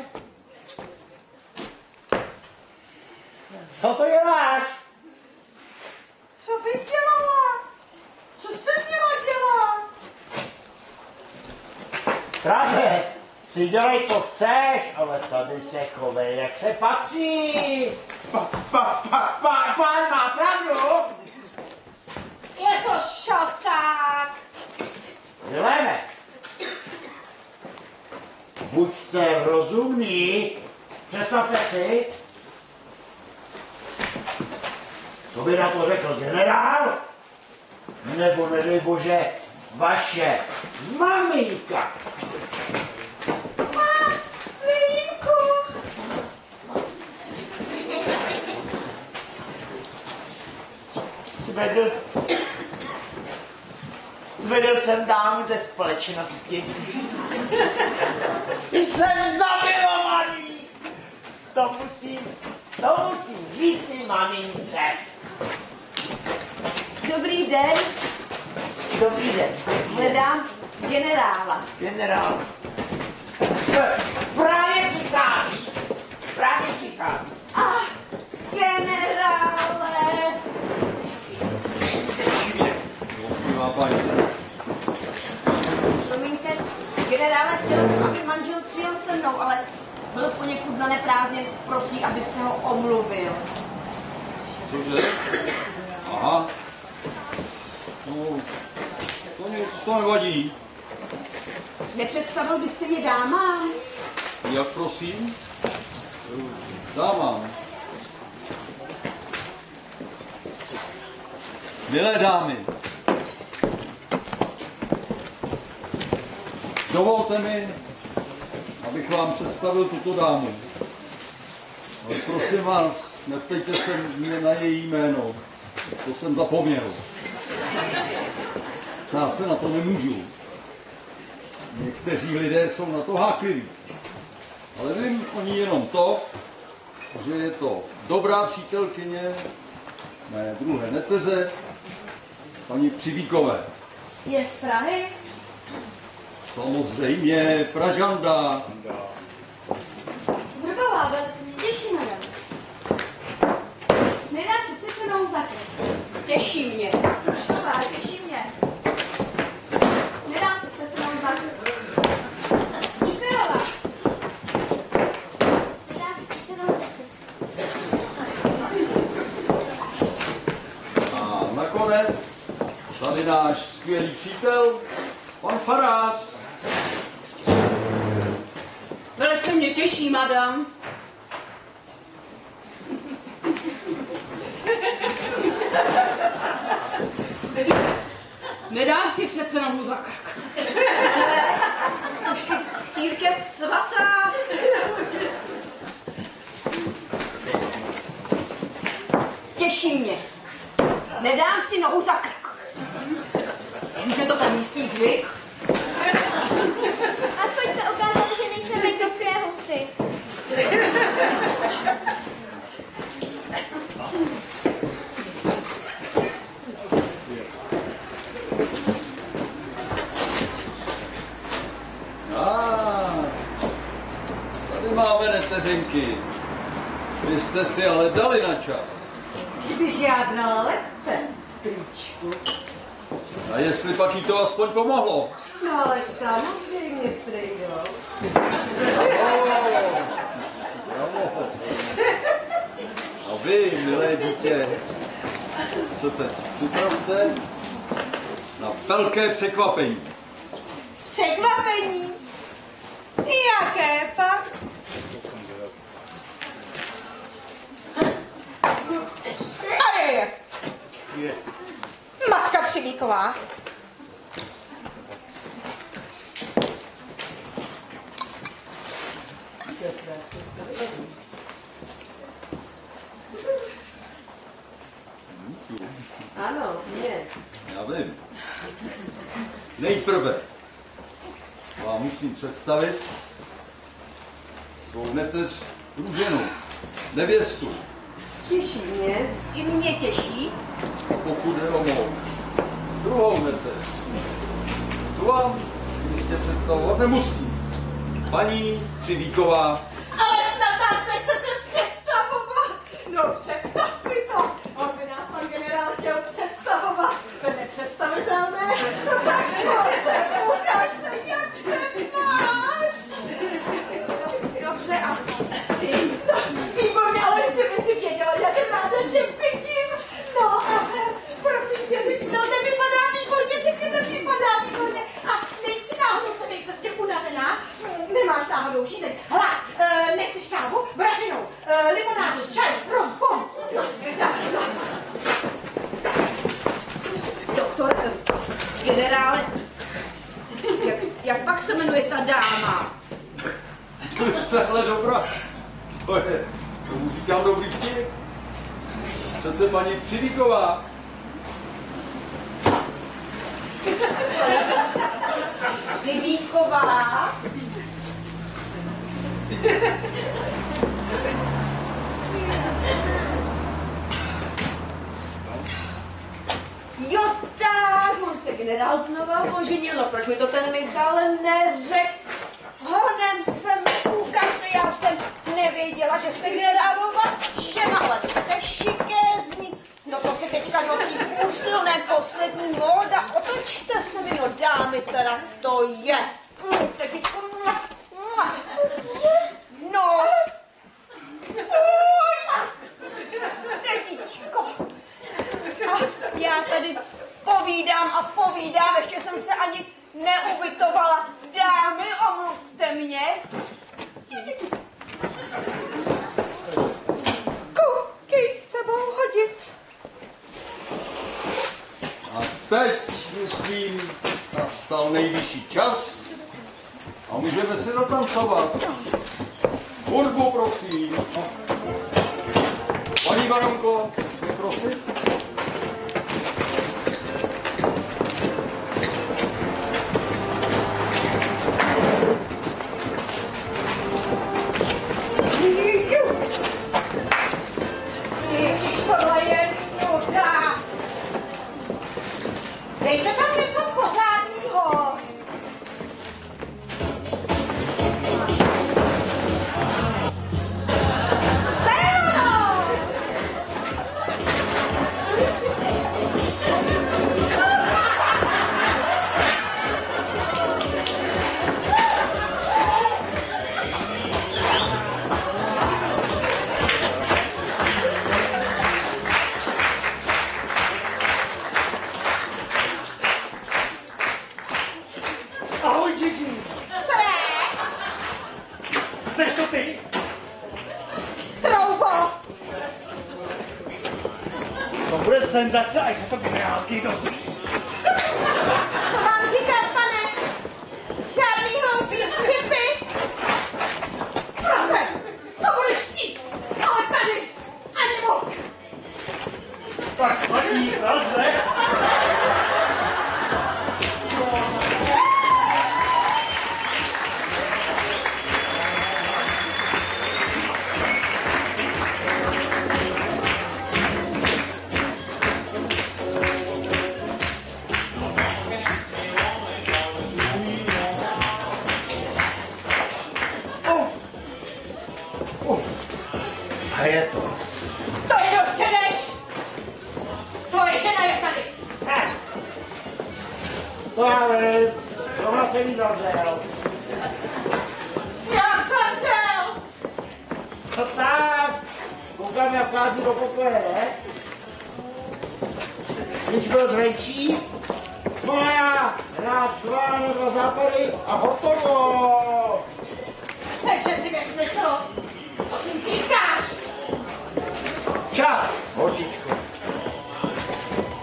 Co to děláš? Co bych dělala? Co jsem měla dělat? Draze, si dělej, co chceš, ale tady se chovej, jak se patří. Pán má pravdu. Je to šosák. Vileme, buďte rozumní, představte si, co by na to řekl generál, nebo nedej bože, vaše maminka. Vilímku. Svedl jsem dámu ze společnosti. Jsem zamilovaný. To musím říci mamince. Dobrý den, Dobrý den. hledám generála. Generál. Právě přichází. Ach, generále. Promiňte, generále, chtěla jsem, aby manžel přijel se mnou, ale byl poněkud zaneprázdněn, prosí, abyste ho omluvil. Cože? Aha. No, to nic, to nevadí. Nepředstavil byste mě dámám? Jak prosím? Dámám. Milé dámy, dovolte mi, abych vám představil tuto dámu. Ale prosím vás, neptejte se mě na její jméno, to jsem zapomněl. Já se na to nemůžu. Někteří lidé jsou na to hákliví. Ale vím o ní jenom to, že je to dobrá přítelkyně mé druhé neteře, paní Přivíkové. Je z Prahy? Samozřejmě, Pražanda. Brgová, velice mě těší, madam. Nedám se přece mnou zakryt. Těší mě. Těší mě. Nedám se přece mnou zakryt. Síkerová. Nedám se přece mnou zakryt. A nakonec tady náš skvělý přítel, pan farář. Velice mě těší, madam. Nedám si přece nohu za krk. Už i církev svatá. Těší mě. Nedám si nohu za krk. Už je to ten místní zvyk. Aspoň jsme ukázali, že nejsme venkovské husy. Tady máme neteřinky. Vy jste si ale dali na čas. Když žádná lekce, strýčku. A jestli pak jí to aspoň pomohlo. No ale samozřejmě, strejdo. A vy, milé dítě, se teď připravte na velké překvapení. Překvapení. Jaké pak? A je. Matka Přivíková. Ano, mě. Já vím. Nejprve vám musím představit svou neteř Růženu, nevěstu. Těší mě. I mě těší. A pokud je o mou druhou neteř, tu vám jistě představovat nemusím. Paní Přivíková. Ale snad nás nechcete představovat. No představ si to. On by nás pan generál chtěl představovat. To je nepředstavitelné. No tak pojďte, ukáž se, jak se máš. Dobře, a Výborně, ale kdyby si věděla, jak je ráda tě vidím. No a prosím tě, řekni, no nevypadá výborně, řekni, nevypadá výborně. A nejsi náhodou po té cestě unavená? Nemáš náhodou šízeň. Hele, nechceš kávu? Bražinou, limonádu, čaj, rum, pom. doktor, generále, jak pak se jmenuje ta dáma? To jste ale dobrá. Tomu říkám dobrý vtip. Přece paní Přivíková. Přivíková. generál znova oženil, no proč mi to ten Michal neřekl? Honem jsem ukažte, já jsem nevěděla, že jste generálova žena, ale vy jste šikézní. No to se teďka nosí v úsilném poslední móda, otočte se mi, no dámy, teda to je. Teďko, no. Tetičko. A já tady povídám, ještě jsem se ani neubytovala. Dámy, omluvte mě. Koukej sebou hodit. A teď, myslím, nastal nejvyšší čas a můžeme si zatancovat. Hudbu, prosím. Paní baronko, prosím. Ježiš, tohle je nuda. Dejte tam něco pořádného. Ahoj, Gigi. Co je? Jseš to ty? Troubo. To bude senzace, až se to generálský dozví. To vám říkám, pane. Žádný hloupý vtipy. Prosím, co budeš chtít? Ale tady ani moc. Tak paní, nazdar. A je to. To je dostřeneš. Tvoje žena je tady. To já vím. Tohle jsem jí zavřel. Jak zavřel? No tak. Koukám, jak vchází do pokoje, ne? Když byl zvenčí, no a já raz, dva, na dva západy a hotovo. To je přeci nesmysl. Co tím získáš? Čas, holčičko.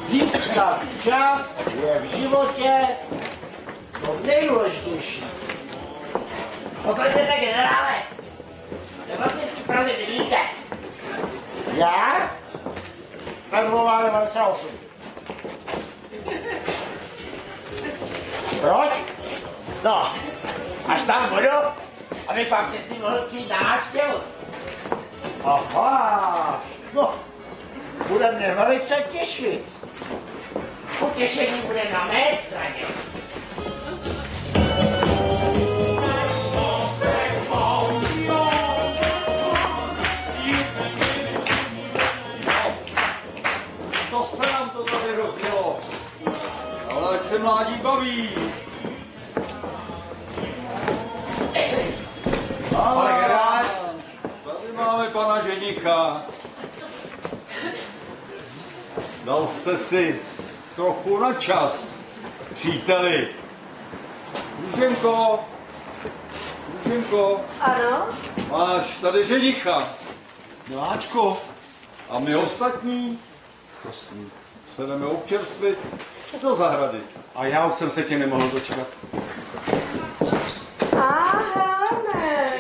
Získat čas je v životě to nejdůležitější. Posledněte, generále. Kde vlastně při Praze bydlíte? Já? Karlová 98. Proč? No, až tam budu, abych vám přeci mohl přijít na návštěvu. Aha, no, bude mě velice těšit. Potěšení bude na mé straně. To se nám to tady rozdělo. Ale ať se mládí baví. Pane generále. Tady máme pana ženicha. Dal jste si trochu na čas, příteli. Růženko, Ano? máš tady ženicha. Miláčko. A my ostatní, prosím, se jdeme občerstvit do zahrady. A já už jsem se tě nemohl dočkat. Aha, ne.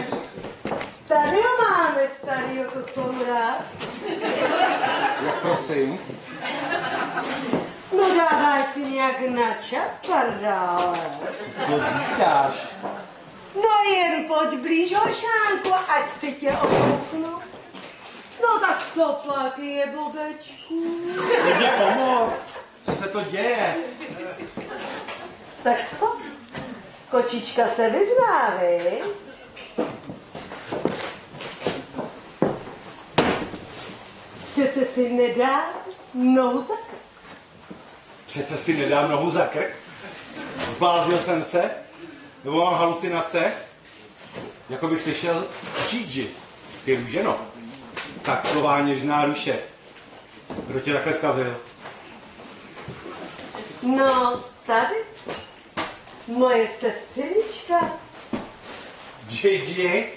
Tady ho máme, starýho kocoura. Jak prosím? No dávaj si nějak na čas, pardále. To říkáš. No jen pojď blíž, hošánku, ať si tě okouknu. No tak co pak je, bobečku? Jdi pomoct. Co se to děje? Tak co? Kočička se vyzná, viď? Přece si nedá nohu za krk. Přece si nedám nohu za krk? Zbláznil jsem se? Nebo mám halucinace? Jako bych slyšel Gigi. Ty růženo. Taková něžná duše. Kdo tě takhle zkazil? No, tady. Moje sestřenička. Gigi?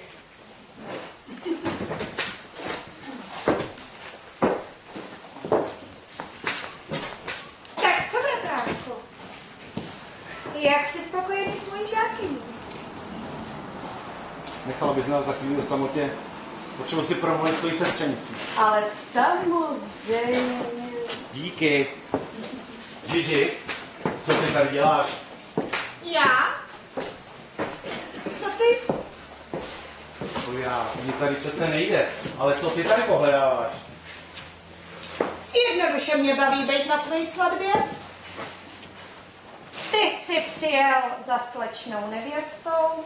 Tak co, bratránku? Jak jsi spokojený s mojí žákyní? Nechala bys nás na chvíli o samotě. Potřebuji si promluvit svojí sestřenicí. Ale samozřejmě. Díky. Gigi, co ty tady děláš? Já? Co ty? To já, mě tady přece nejde. Ale co ty tady pohledáváš? Jednoduše mě baví být na tvojí svatbě. Ty jsi přijel za slečnou nevěstou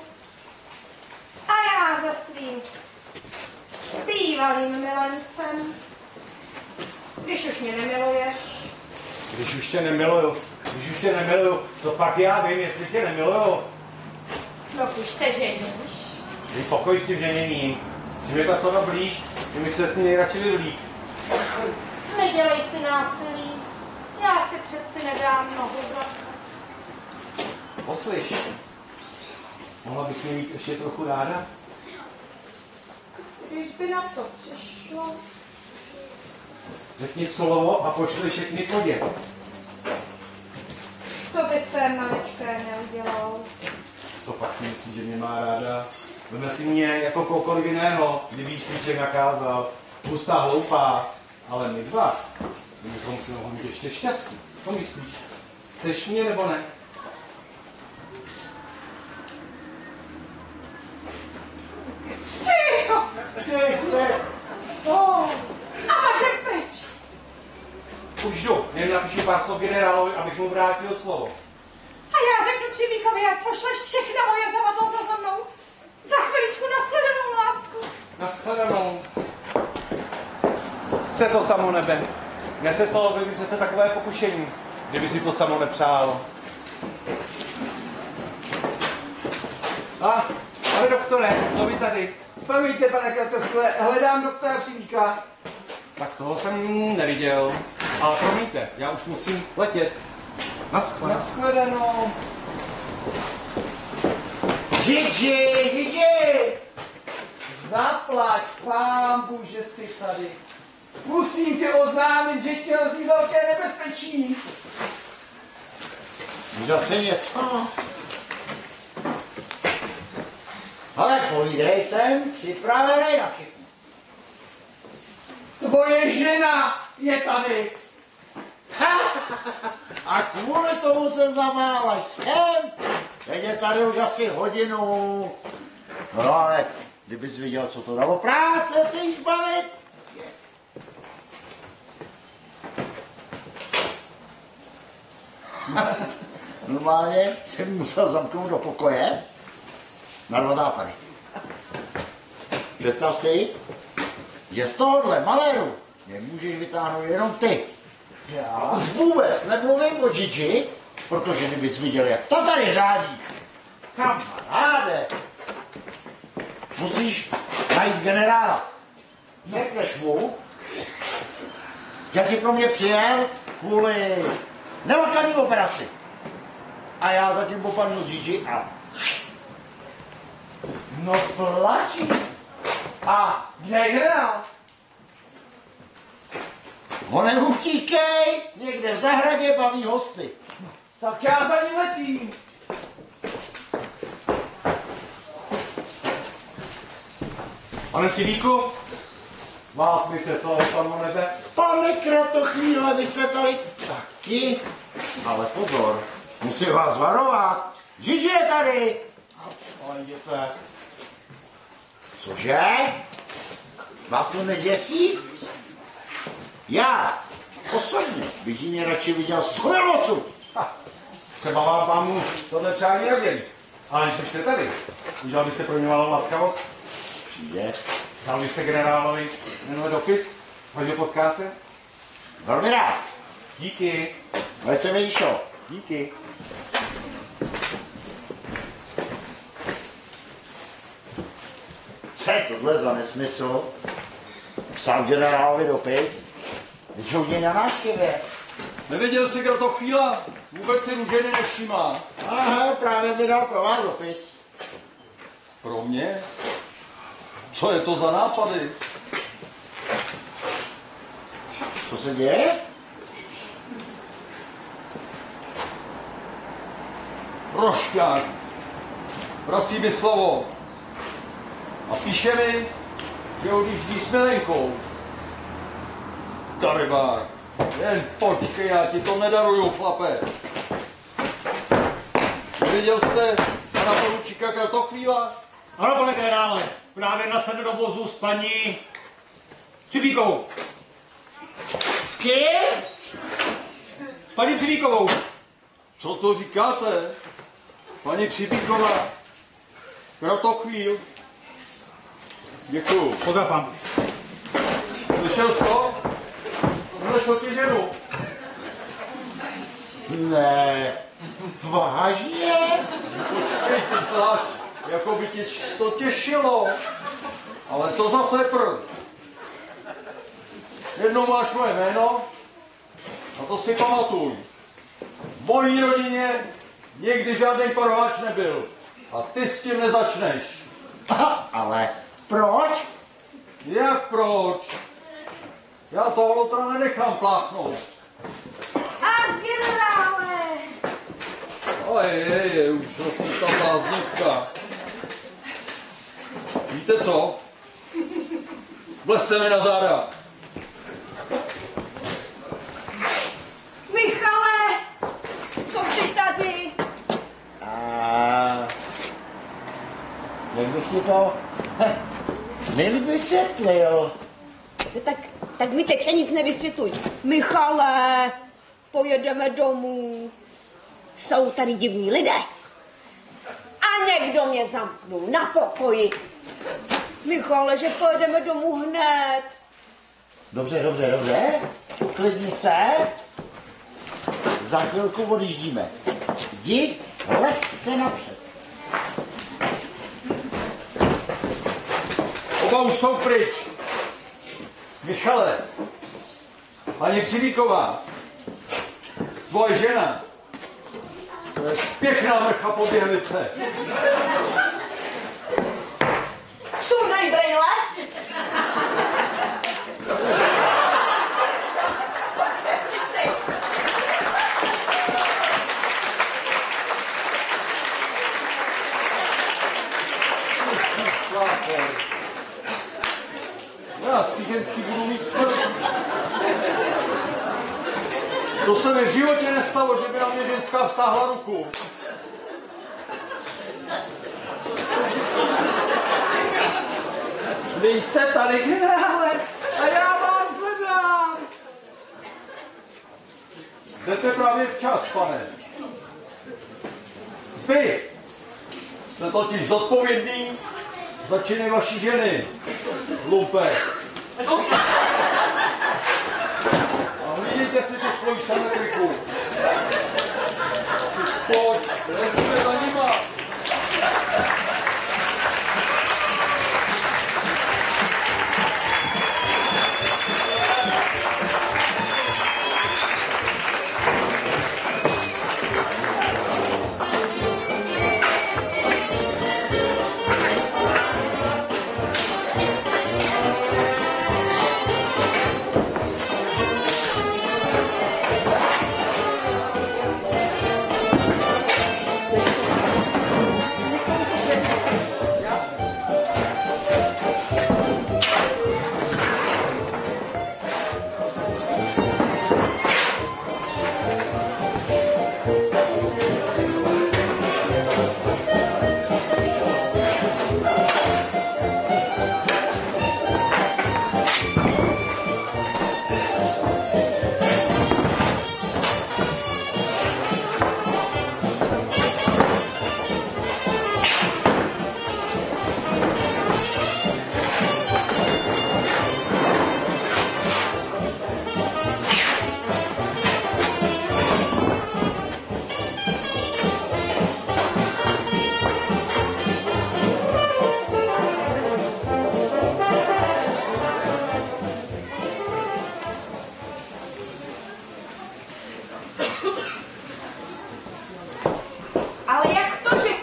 a já za svým bývalým milencem. Když už mě nemiluješ. Když už tě nemiluju, co pak já vím, jestli tě nemiluju? Dokud se ženíš. Dej pokoj s tím ženěním. Že mi ta sova blíž, že bych se s ní nejradši vyvlík. Nedělej si násilí. Já si přeci nedám nohu za krk. Poslyš, mohla bys mě mít ještě trochu ráda? Když by na to přišlo. Řekni slovo a pošli všechny k vodě. To bys té maličké neudělal. Co pak si myslí, že mě má ráda? Veme si mě jako kohokoliv jiného, kdyby jí svíček nakázal. Husa hloupá, ale my dva, bychom si mohli být ještě šťastní. Co myslíš? Chceš mě nebo ne? Chci! A vaše peč! Už jdu, jen napíšu pár slov generálovi, abych mu vrátil slovo. A já řeknu Přívíkovi, ať pošleš všechna moje zavadla za mnou. Za chviličku nashledanou, lásku. Nashledanou. Chce to samo nebe. Neseslalo by mi přece takové pokušení, kdyby si to samo nepřálo. Pane doktore, co vy tady? Promiňte, pane Kratochvile, hledám doktora Přívíka. Tak toho jsem neviděl. Ale promiňte, já už musím letět. Nashledanou. Gigi! Zaplať, pánbu, že jsi tady. Musím tě oznámit, že tě hrozí velké nebezpečí. Zase něco. Ale povídej, jsem připravený na všechno. Tvoje žena je tady. A kvůli tomu se zamávaš sem? Teď je tady už asi hodinu. No ale kdybys viděl, co to dalo práce se jíš bavit. Normálně jsem musel zamknout do pokoje na 2 západy. Představ si, že z tohohle maléru nemůžeš vytáhnout jenom ty. Já už vůbec nemluvím o Gigi, protože kdybys viděl, jak ta tady řádí. Kamaráde, musíš najít generála. Řekneš mu, že jsi pro mě přijel kvůli neodkladné operaci. A já zatím popadnu Gigi a... No plačí. A kde je generál? Honem utíkej, někde v zahradě baví hosty. Tak já za ním letím. Pane Přívíku, vás mi se samo nebe. Pane Kratochvíle, vy jste tady taky. Ale pozor, musím vás varovat. Gigi je tady. Ale jděte. Cože? Vás to neděsí? Já osobně bych ji radši viděl 100 odsud. Třeba vám mu tohle přání nevěří. Ale když už jste tady, udělal byste pro ně malou laskavost? Přijde. Dal byste generálovi tenhle dopis, až ho potkáte? Velmi rád. Díky. Velice mi šlo. Díky. Co je tohle za nesmysl? Psal generálovi dopis? Když ho na návštěvě. Nevěděl jsi, kdo to chvíla? Vůbec si Růženy nevšímá. Aha, právě mi dal pro vás dopis. Pro mě? Co je to za nápady? Co se děje? Rošťák. Vrací mi slovo. A píše mi, že odjíždí s Milenkou. Darybár. Jen počkej, já ti to nedaruju, chlape. Viděl jste pana poručíka Kratochvíla? Ano, pane generále, právě nasedl do vozu s paní Přibíkovou. S kým? S paní Přibíkovou. Co to říkáte? Paní Přibíková. Kratochvíl. Děkuju. Pozdrav, pán. Slyšel jsi to? Našel ti ženu. Ne, vážně? Počkej, ty pláč, jako by tě to těšilo. Ale to zase prd. Jednou máš moje jméno a to si pamatuj. V mojí rodině nikdy žádný parováč nebyl. A ty s tím nezačneš. Ale proč? Jak proč? Já toho lotra nenechám pláchnout. A generále! Ojej, už asi ta bláznivka. Víte co? Vlezte mi na záda. Michale! Co ty tady? A jak bych ti to nevysvětlil? Tak mi teďka nic nevysvětluj. Michale, pojedeme domů. Jsou tady divní lidé. A někdo mě zamknul na pokoji. Michale, že pojedeme domů hned. Dobře. Uklidni se. Za chvilku odjíždíme. Jdi lehce napřed. Oba už jsou pryč. Michale, paní Přibíková, tvoje žena, to je pěkná mrcha poběhlice. Sundej brejle. Já z ty ženský budu mít smrt. To se mi v životě nestalo, že by na mě ženská vztáhla ruku. Vy jste tady, generále, a já vás hledám. Jdete právě včas, pane. Vy jste totiž zodpovědný za činy vaší ženy, lumpek. A hlídejte si tu svoji sametriku. Pojď, jdeme za nima.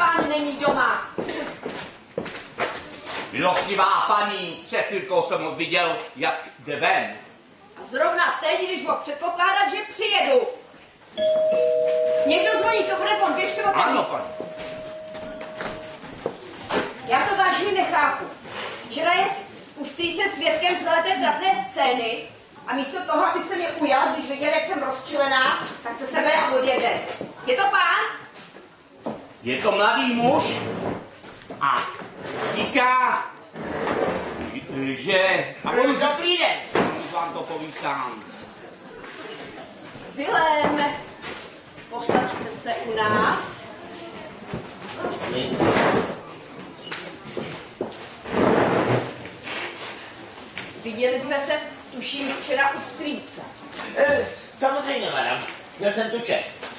Štěpán není doma. Milostivá paní, před chvilkou jsem ho viděl, jak jde ven. A zrovna teď, když mohl předpokládat, že přijedu. Někdo zvoní, to bude on, běžte otevřít. Ano, paní. Já to vážně nechápu. Včera je u strýce svědkem celé té trapné scény a místo toho, aby se mě ujal, když viděl, jak jsem rozčilená, tak se sebere a odjede. Je to pán? Je to mladý muž a říká, že... A on už dobrý den. On vám to poví sám. Viléme, posaďte se u nás. Viděli jsme se, tuším, včera u strýce. Samozřejmě, madam. Měl jsem tu čest.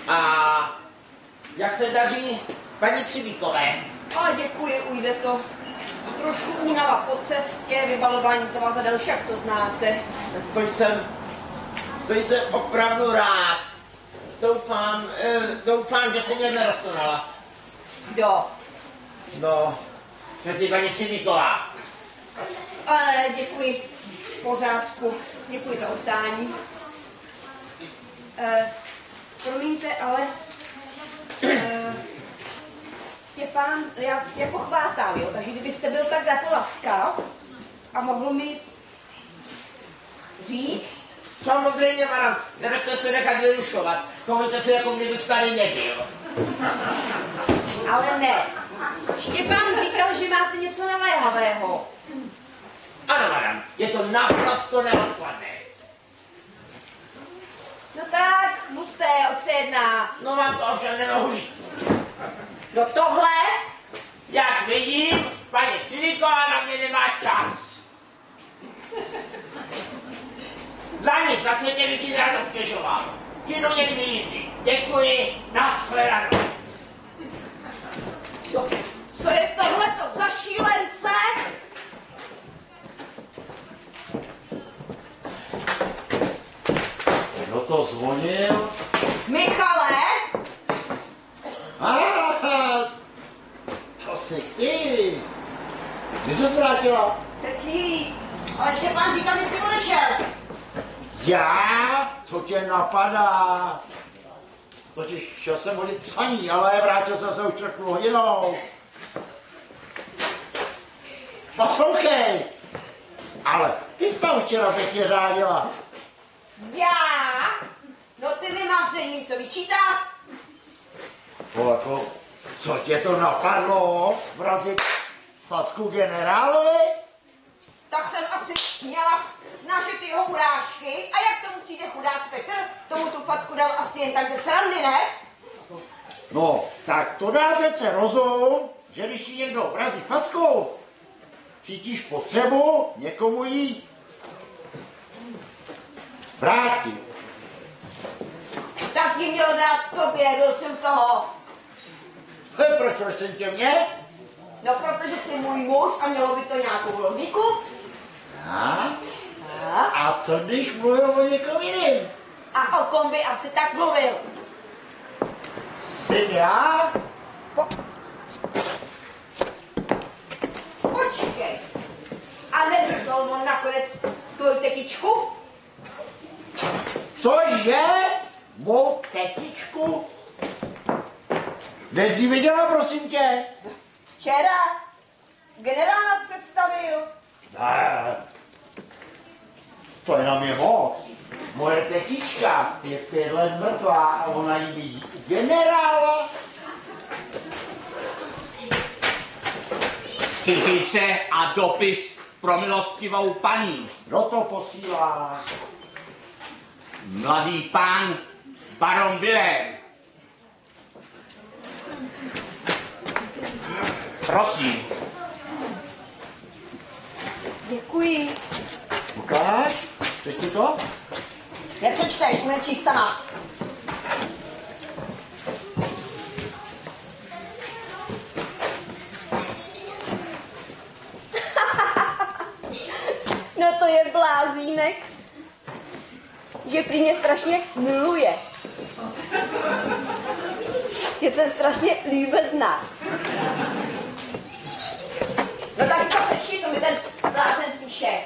A jak se daří paní Přibíkové? A děkuji, ujde to. Trošku únava po cestě, vybalování znova za delší, jak to znáte. To jsem opravdu rád. Doufám, že se mě neroztonala. Kdo? No, přeci paní Přibíková. Ale děkuji, v pořádku. Děkuji za optání. Promiňte, ale Štěpán, já jako chvátám, jo, takže kdybyste byl tak jako laskav a mohl mi říct. Samozřejmě, madam, nebežte se nechat vyrušovat. Chovejte se, jako kdybych tady nebyl. Ale ne. Štěpán říkal, že máte něco naléhavého. Ano, madam, je to naprosto neodkladné. No tak, mluvte, oč se jedná. No vám to ovšem nemohu říct. No tohle? Jak vidím, paní Přibíková na mě nemá čas. Za nic na světě bych ji rád obtěžoval. Přijdu někdy jindy. Děkuji, nashledanou. No, co je tohleto za šílence? Kdo to zvonil? Michale? To jsi ty. Kdy jsi vrátila? Před chvílí. Ale Štěpán říkal, že jsi odešel. Já? Co tě napadá? Totiž šel jsem hodit psaní, ale vrátil jsem se už 3 hodinou. Poslouchej. Ale ty jsi tam včera pěkně řádila. Já? No ty mi máš nejmí co vyčítat. Jako, co tě to napadlo? Vrazit facku generálovi? Tak jsem asi měla znášet jeho urážky a jak tomu přijde chudák Petr, tomu tu facku dal asi jen tak ze srandy, ne? No, tak to dá přece rozum, že když ti někdo vrazí fackou, cítíš potřebu někomu jí vrátit. Tak ti měl dát tobě, byl jsi u toho. Proč jsem tě mě? No, protože jsi můj muž a mělo by to nějakou logiku. A co když mluvil o někom jiným? A o kom by asi tak mluvil? Ty já? Počkej. A nedržel on nakonec tvoji tetičku? Cože? Mou tetičku? Kde jsi ji viděla, prosím tě? Včera. Generál nás představil. Ne, to je na mě moc. Moje tetička je 5 let mrtvá a ona jí ví generála. Kytice a dopis pro milostivou paní. Kdo to posílá? Mladý pán baron Vilém. Prosím. Děkuji. Ukáž? Chceš ti to? Nepřečteš, umím číst sama. No to je blázínek, že prý mě strašně miluje. že jsem strašně líbezná. No tak si to přečti, co mi ten blázen píše.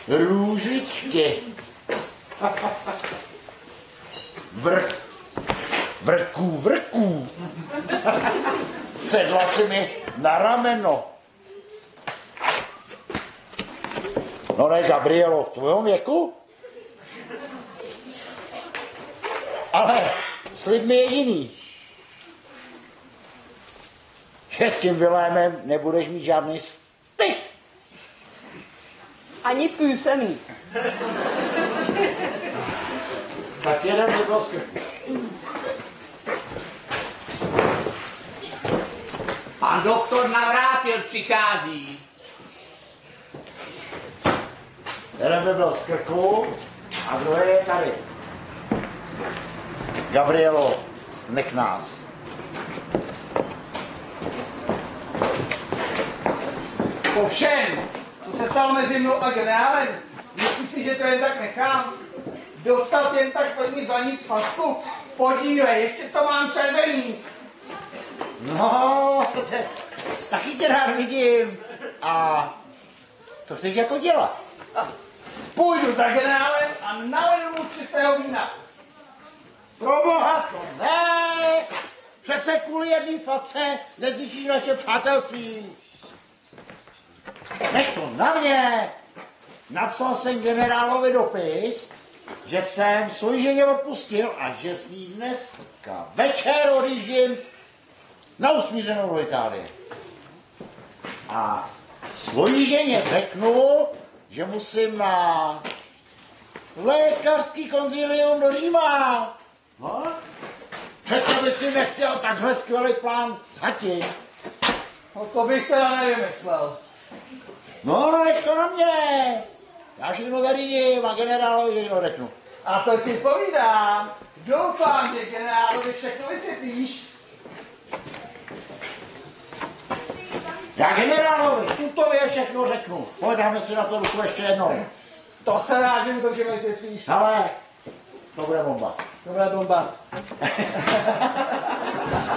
Růžičky. Vrků. Sedla si mi na rameno. No ne, Gabrielo, v tvojom věku? Ale s lidmi je jiný. Že s tím Vilémem nebudeš mít žádný styk. Ani písemný. Tak jeden vyblosky. Pan doktor Navrátil přichází. Jeden by byl z krku a druhý je tady. Gabrielo, nech nás. Po všem, co se stalo mezi mnou a generálem, myslíš si, že to jen tak nechám? Dostal jen tak první za nic facku? Podívej, ještě to mám červený. No, taky tě rád vidím. A co chceš jako dělat? Půjdu za generálem a naleju mu čistého vína. Proboha to ne! Přece kvůli jedné face nezničí naše přátelství. Nech to na mě. Napsal jsem generálovi dopis, že jsem svoji ženě odpustil a že s ní dneska večer odjíždím na usmířenou do Itálie. A svoji ženě řeknu, že musím na lékařský konzilium do Říma. No? Přece by si nechtěl takhle skvělý plán zatím. No to bych teda nevymyslel. No, nech to na mě. Já všechno zařídím a generálovi všechno řeknu. A to ti povídám. Doufám, že generálovi všechno vysvětlíš. Já generálovi tutově všechno řeknu. Pojedáme si na to ruku ještě jednou. To se rád, že mi to všechno vysvětlíš. Ale to bude bomba. To bude bomba.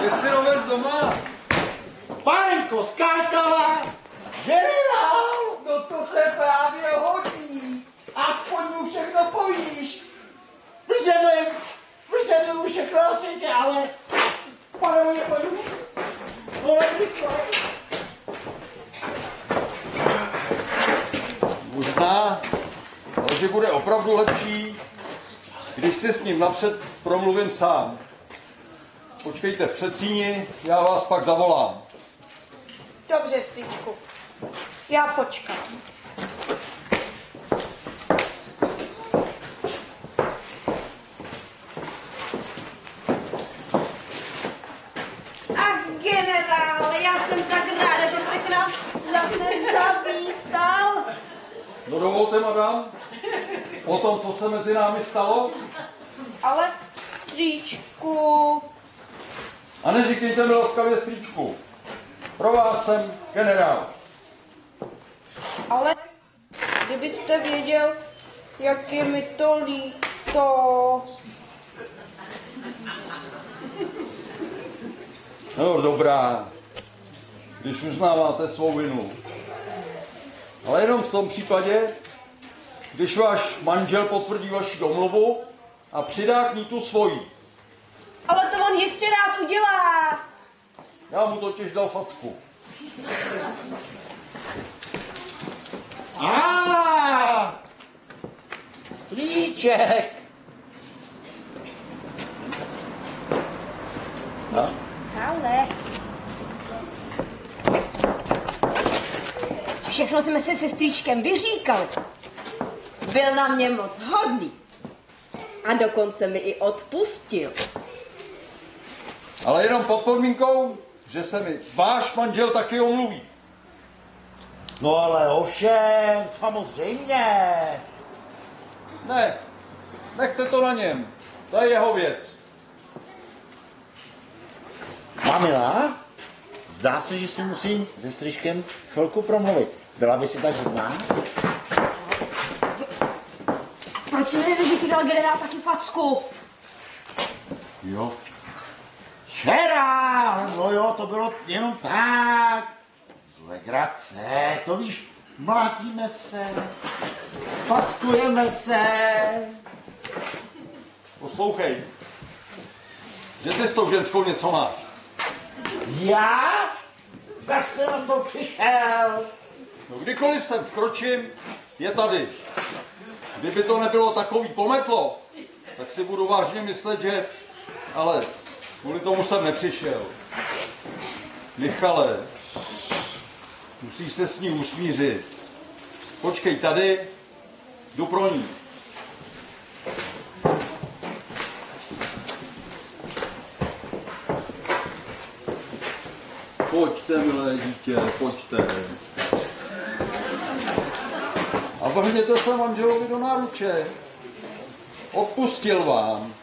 Jestli Robert doma. Panenko Skákala, generál! No to se právě hodí. Aspoň mu všechno povíš. Vysvětlím mu všechno na světě, ale pane můj pojdu. Možná, ale že bude opravdu lepší, když si s ním napřed promluvím sám. Počkejte v předsíni, já vás pak zavolám. Dobře, strýčku. Já počkám. Ach, generále, já jsem tak ráda, že jste k nám zase zavítal. No dovolte, madam, o tom, co se mezi námi stalo. Ale strýčku... A neříkejte mi laskavě strýčku. Pro vás jsem generál. Ale kdybyste věděl, jak je mi to líto. No dobrá, když uznáváte svou vinu. Ale jenom v tom případě, když váš manžel potvrdí vaši domluvu a přidá k ní tu svoji. Ale to on jistě rád udělá. Já mu totiž dal facku. Strýček. No? Ale. Všechno jsme se strýčkem vyříkali. Byl na mě moc hodný. A dokonce mi i odpustil. Ale jenom pod podmínkou, že se mi váš manžel taky omluví. No ale ovšem, samozřejmě. Ne, nechte to na něm. To je jeho věc. Mamila, zdá se, že si musím se strýčkem chvilku promluvit. Byla by si tak hodná? Proč si neřekl, že ti dal generál taky facku? Jo. Včera, no jo, to bylo jenom tak. Z legrace, to víš, mlátíme se, fackujeme se. Poslouchej, že ty s tou ženskou něco máš. Já? Jak jsi na to přišel? No kdykoliv sem vkročím, je tady. Kdyby to nebylo takový pometlo, tak si budu vážně myslet, že... Ale kvůli tomu jsem nepřišel. Michale, musíš se s ní usmířit. Počkej tady, jdu pro ní. Pojďte, milé dítě, pojďte. A vrhněte se manželovi do náruče. Odpustil vám.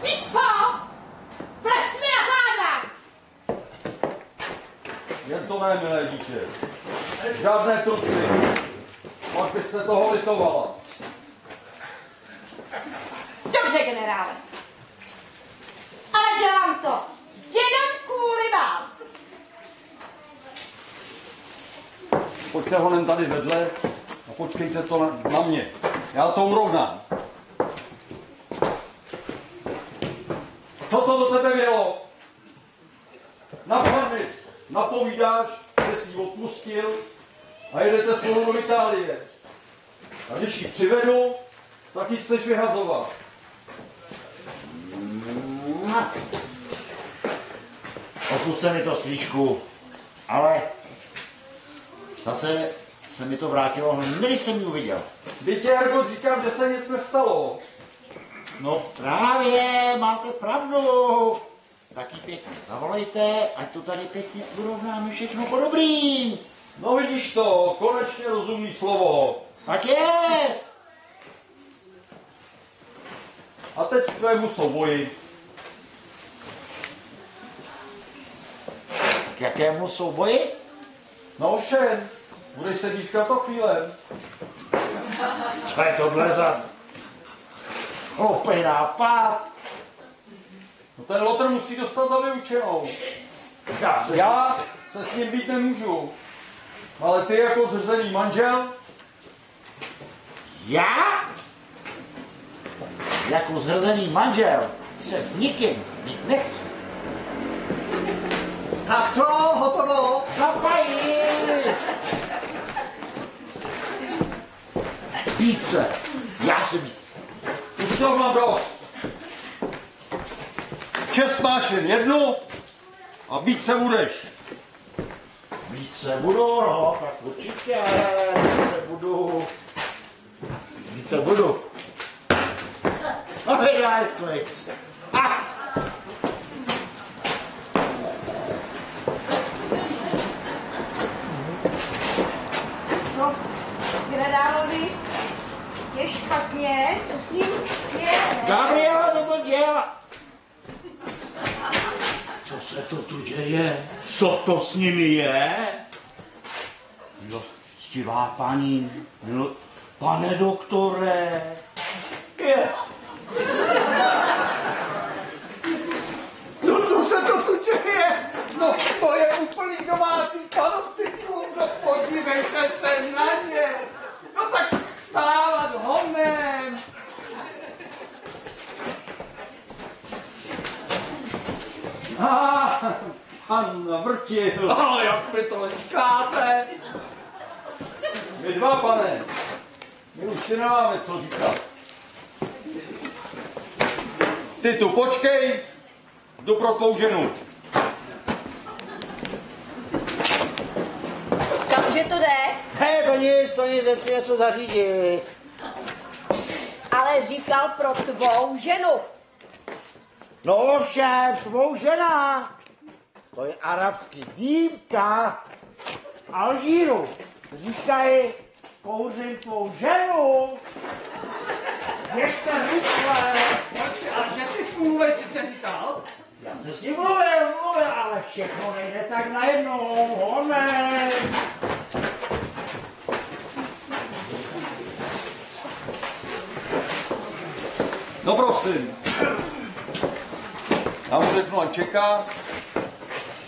Víš co? Vlez mi na záda! Jen to ne, milé dítě. Žádné truci. Pak byste toho litovala. Dobře, generále. Ale dělám to jenom kvůli vám. Pojďte honem tady vedle a počkejte to na mě. Já to urovnám. Co to do tebe vělo? Například napovídáš, že jsi ji odpustil a jedete spolu do Itálie. A když ji přivedu, tak ji chceš vyhazovat. Odpuste mi to, strýčku, ale zase se mi to vrátilo, když jsem ji uviděl. Vy tě, Ergo, říkám, že se nic nestalo. No právě, máte pravdu. Taky pěkně zavolejte, ať to tady pěkně urovnáme všechno po dobrým. No vidíš to, konečně rozumný slovo. Tak jest. A teď k tvému souboji. K jakému souboji? No ovšem, budeš se dískat to chvílem. Co je tohle za hloupej nápad? No ten Lotr musí dostat za vyučenou. Já se s ním být nemůžu. Ale ty jako zrzený manžel? Já? Jako zhrzený manžel se s nikým být nechci. Tak co, hotovo? Zapají! Více. Já si být. Už to mám dost. Čest máš jen jednu a být se budeš. Více budu, no, tak určitě, více budu. Více budu. Ale daj klid. Co? Generálovi je špatně? Co s ním je? Gabriela, co to dělá? Co se to tu děje? Co to s nimi je? Jo, ctivá paní, no, pane doktore. Je. No co se to tu děje? No to je úplný domácí panoptikum, no podívejte se na ně. No tak stávat honem. Hanna Vrtil. Ale jak mi to říkáte? My dva, pane. My už si nemáme co říkat. Ty tu počkej, jdu pro tvou ženu. Kamže to jde? Hej, to nic, chci něco zařídit. Ale říkal pro tvou ženu. No ovšem, tvou žena. To je arabský dívka v Alžíru. Říkají, kouřím tvou ženu. Běžte rychle. Počkej, a že ty smůvej si tě říkal? Já jsem si mluvil, ale všechno nejde tak najednou, honem. No prosím. Já mu řeknu, ať čeká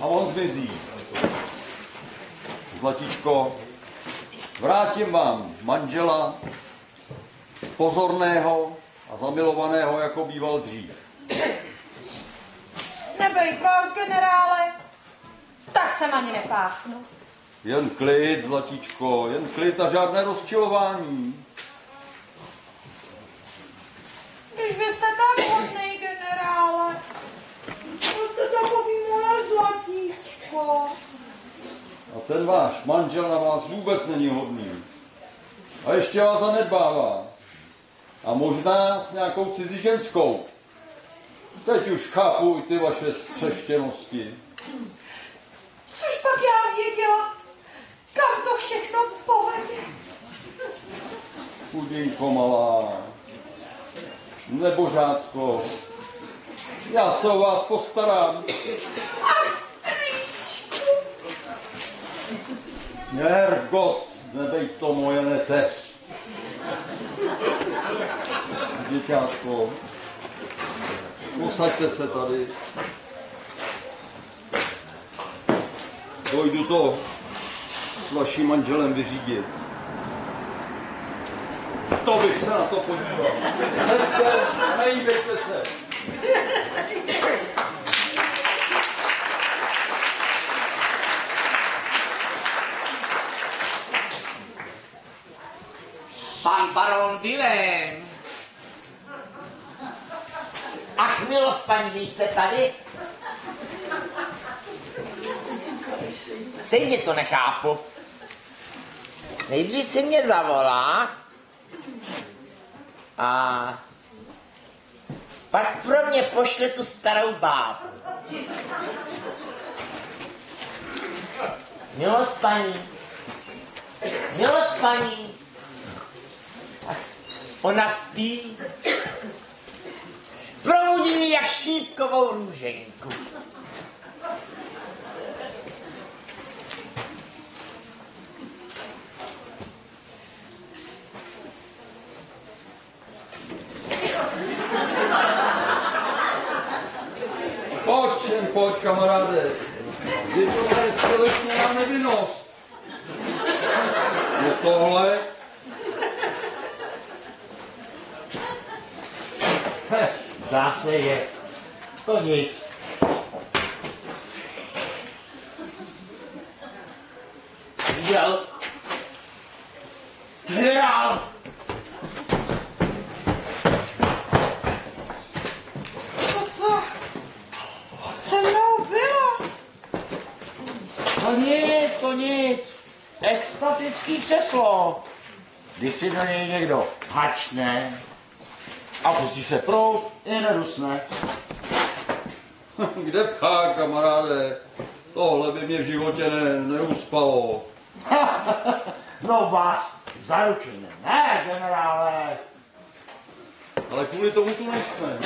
a on zmizí. Zlatíčko, vrátím vám manžela, pozorného a zamilovaného, jako býval dřív. Nebejt vás, generále, tak jsem ani nepáchnu. Jen klid, Zlatíčko, jen klid a žádné rozčilování. Když vy jste tak hodnej, generále, vy jste takový moje Zlatíčko. A ten váš manžel na vás vůbec není hodný. A ještě vás zanedbává. A možná s nějakou cizí ženskou. Teď už chápu i ty vaše střeštěnosti. Což pak já věděla, kam to všechno povede. Chudinko malá, nebožátko, já se o vás postarám. Ach, strýčku. Hergot, nebej to moje neteř. Děťátko, posaďte se tady. Dojdu to s vaším manželem vyřídit. To bych se na to podíval. Sedte a najíbejte se. Pan baron Vilém. Ach, milost, paní, vy jste tady? Stejně to nechápu. Nejdřív si mě zavolá a pak pro mě pošle tu starou bábu. Milost, paní. Milost, paní. Ona spí. Probudí mi jak šípkovou růženku. Pojď, kamaráde. Je to stělesněná nevinnost. Je tohle? Dá se je. To nic. Viděl? Generál! Co se mnou bylo? To nic. Extatický křeslo. Když si do něj někdo hačne a pustí se proud, i nedusne. Kde tak, kamaráde? Tohle by mě v životě neuspalo. No vás zaručeně, ne, generále. Ale kvůli tomu tu nejsme.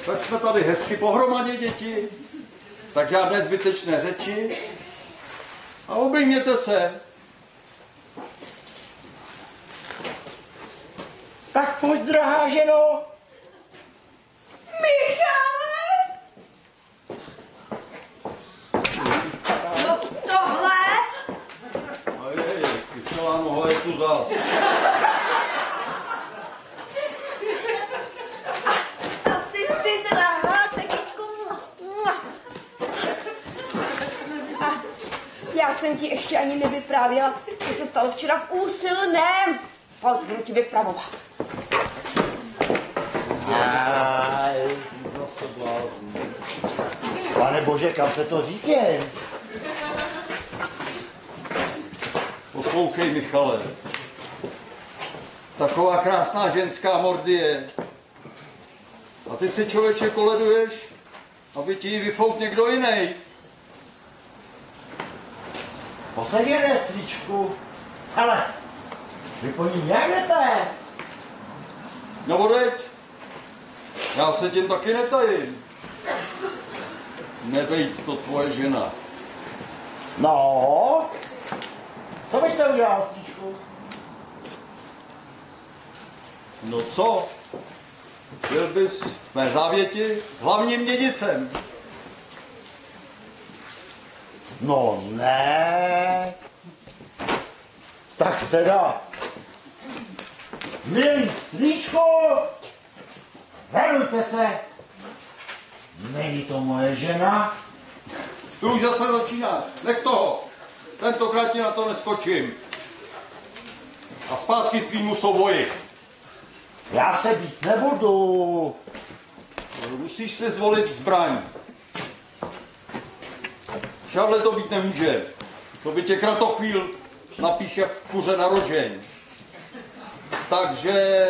Tak jsme tady hezky pohromadě, děti. Tak žádné zbytečné řeči. A obejměte se. Tak pojď, drahá ženo. Michale! No tohle? Hej, kyselá noha je tu zas. Asi ty, drahá, tekičko. A já jsem ti ještě ani nevyprávěla, co se stalo včera v Úsilném. Pojď, budu ti vypravovat. Pane bože, kam se to říká? Poslouchej, Michale. Taková krásná ženská mordie. A ty si, člověče, koleduješ, aby ti ji vyfouk někdo jiný. Posaděné, stříčku. Ale vy po ní nějak jdete? No odeď. Já se tím taky netajím. nebejt to tvoje žena. No, co byste udělal, stříčku? No co? Byl bys v mé závěti hlavním dědicem. No ne. Tak teda, milý strýčko, radujte se. Není to moje žena. Ty už zase začínáš. Nech toho. Tentokrát ti na to neskočím. A zpátky k tvýmu souboji. Já se být nebudu. Musíš si zvolit zbraň. Šavle to být nemůže. To by tě kratochvíl napích jak kuře na rožeň. Takže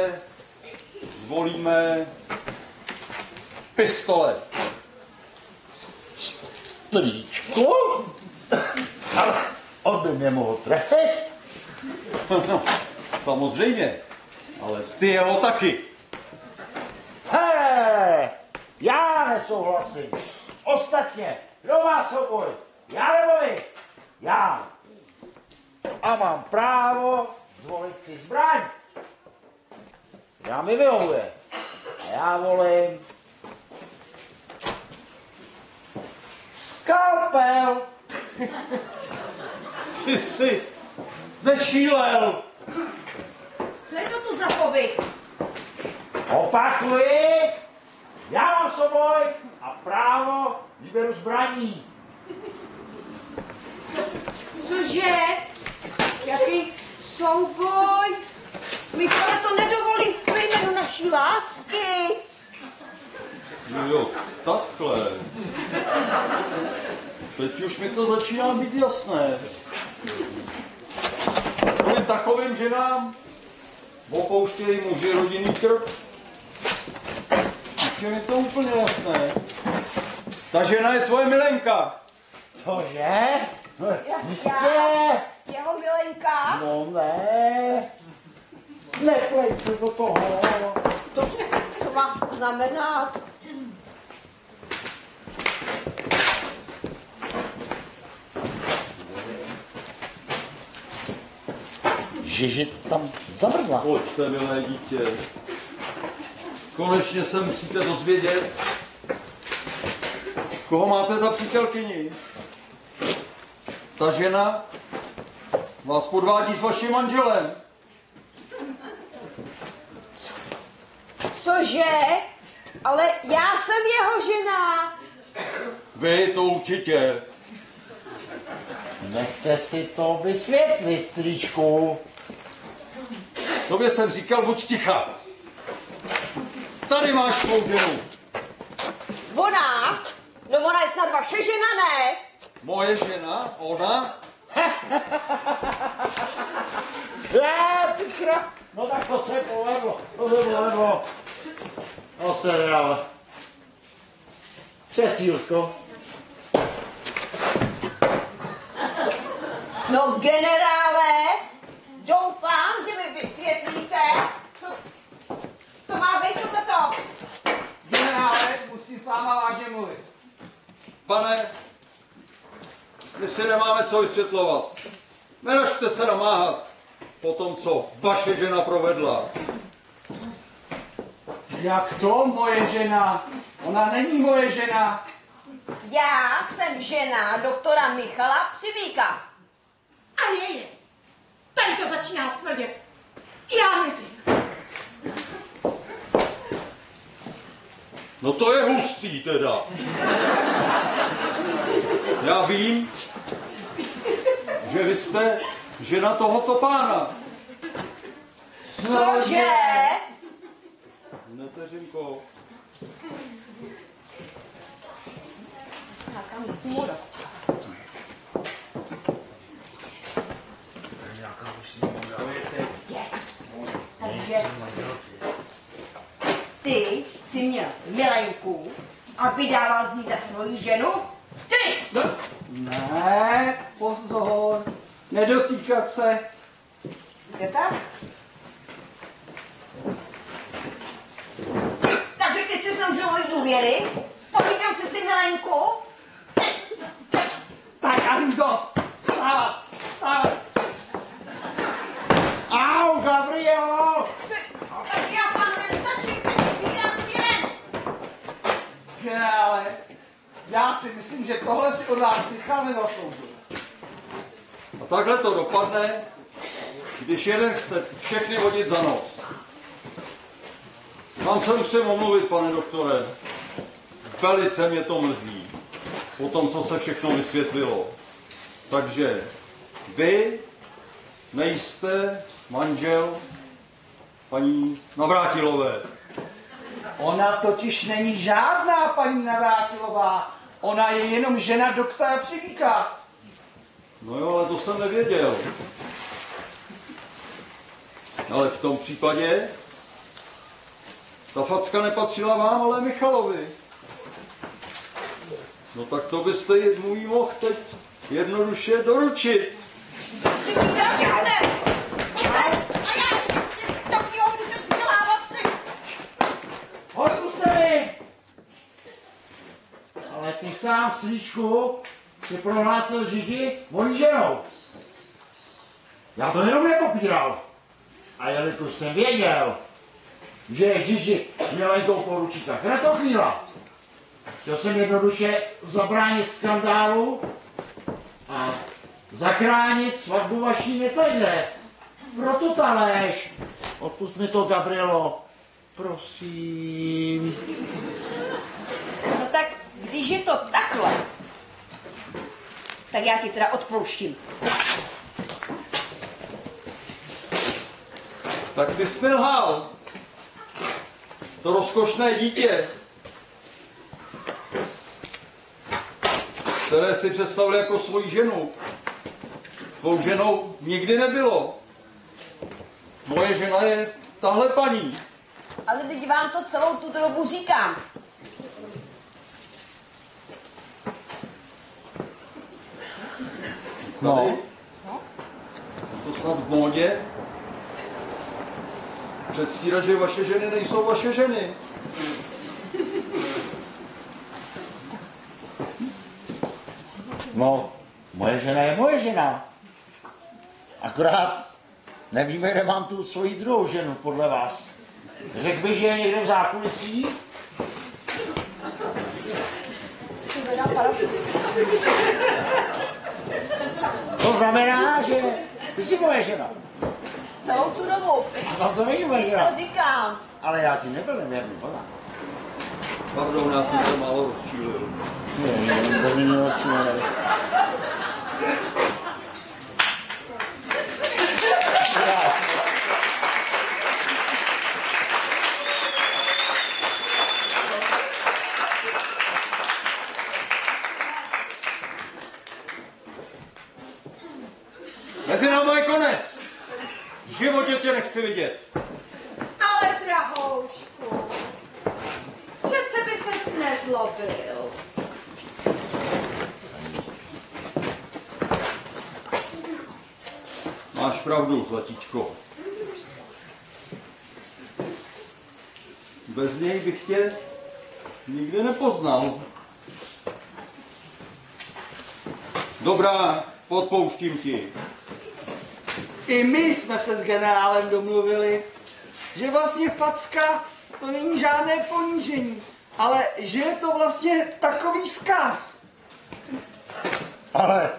zvolíme pistole. Strýčku? Ale on by mě mohl trefit. No, samozřejmě. Ale ty jeho taky. He, já nesouhlasím. Ostatně, kdo má souboj? Já nebo vy? Já. A mám právo zvolit si zbraň. Já mi vyhovuje. A já volím skalpel. Ty jsi zešílel. Co je to tu za povyk? Opakuji, já mám souboj a právo výběru zbraní. Cože? Jaký souboj? Michale, to nedovolím v jménu naší lásky. No jo, takhle. Teď už mi to začíná být jasné. Kvůli takovým ženám opouštějí muži rodinný krb. Už je mi to úplně jasné. Ta žena je tvoje milenka. Cože? No, jistě. Jeho milenka? No ne. Nepleť se do toho. Co má znamenat? Že tam zamrzla. Pojďte, milé dítě. Konečně se musíte dozvědět, koho máte za přítelkyni. Ta žena vás podvádí s vaším manželem. Cože? Ale já jsem jeho žena. Vy to určitě. Nechte si to vysvětlit, strýčku. Tobě jsem říkal, buď ticha. Tady máš svou ženu. Ona? No ona je snad vaše žena, ne? Moje žena? Ona? Ty kra... No tak to se povedlo. No se dál. Přesílko. No generále, doufám, že mi vysvětlíte, co to má být tohleto. Generále, musím s váma vážně mluvit. Pane, my si nemáme co vysvětlovat. Nenažte se namáhat po tom, co vaše žena provedla. Jak to, moje žena? Ona není moje žena. Já jsem žena doktora Michala Přivíka. A je. Tady to začíná smrdět. Já mizím. No to je hustý teda. Já vím, že vy jste žena tohoto pána. Cože? Neteřinko. Ty jsi měl milenku a vydával jsi za svoji ženu? Ty! Ne, pozor. Nedotýkat se. Je tak? Takže ty jsi zneužil mojí důvěry? Pořídil jsi si milenku? generále, já si myslím, že tohle si od vás Michal nezasloužil. A takhle to dopadne, když jeden chce všechny vodit za nos. Vám se musím omluvit, pane doktore. Velice mě to mrzí, po tom, co se všechno vysvětlilo. Takže vy nejste manžel paní Navrátilové. Ona totiž není žádná paní Navrátilová. Ona je jenom žena doktora Přibíka. No jo, ale to jsem nevěděl. Ale v tom případě ta facka nepatřila vám, ale Michalovi. No tak to byste můj mohl teď jednoduše doručit. Odpuste mi! Ale ty sám v stříčku si prohlásil Židi mojí ženou. Já to jenom nepopíral. A jelikož jsem věděl, že je Židi milenkou poručíka Kratochvíla, chtěl jsem jednoduše zabránit skandálu a zachránit svatbu vaší neteře. Proto ta lež. Odpust mi to, Gabrielo. Prosím. No tak, když je to takhle, tak já ti teda odpouštím. Tak ty jsi mi lhal. To rozkošné dítě, které si představil jako svoji ženu, tvou ženou nikdy nebylo. Moje žena je tahle paní. Ale teď vám to celou tu dobu říkám. No. To snad v módě? Předstírat, že vaše ženy nejsou vaše ženy. No, moje žena je moje žena. Akorát nevíme, kde mám tu svoji druhou ženu, podle vás. Řekl bych, že je někde v zákulisí? To znamená, že ty jsi moje žena. Celou tu dobu. A tam to není moje Ti žena. to říkám. Ale já ti nebyl nevěrný, podá. Pardon, já jsem se málo rozčílil. To mi nerozčílil. Mezi námi je konec. V životě tě nechci vidět. Ale drahoušku, přece by ses nezlobil. Máš pravdu, zlatíčko. Bez něj bych tě nikdy nepoznal. Dobrá, odpouštím ti. I my jsme se s generálem domluvili, že vlastně facka to není žádné ponížení, ale že je to vlastně takový vzkaz. Ale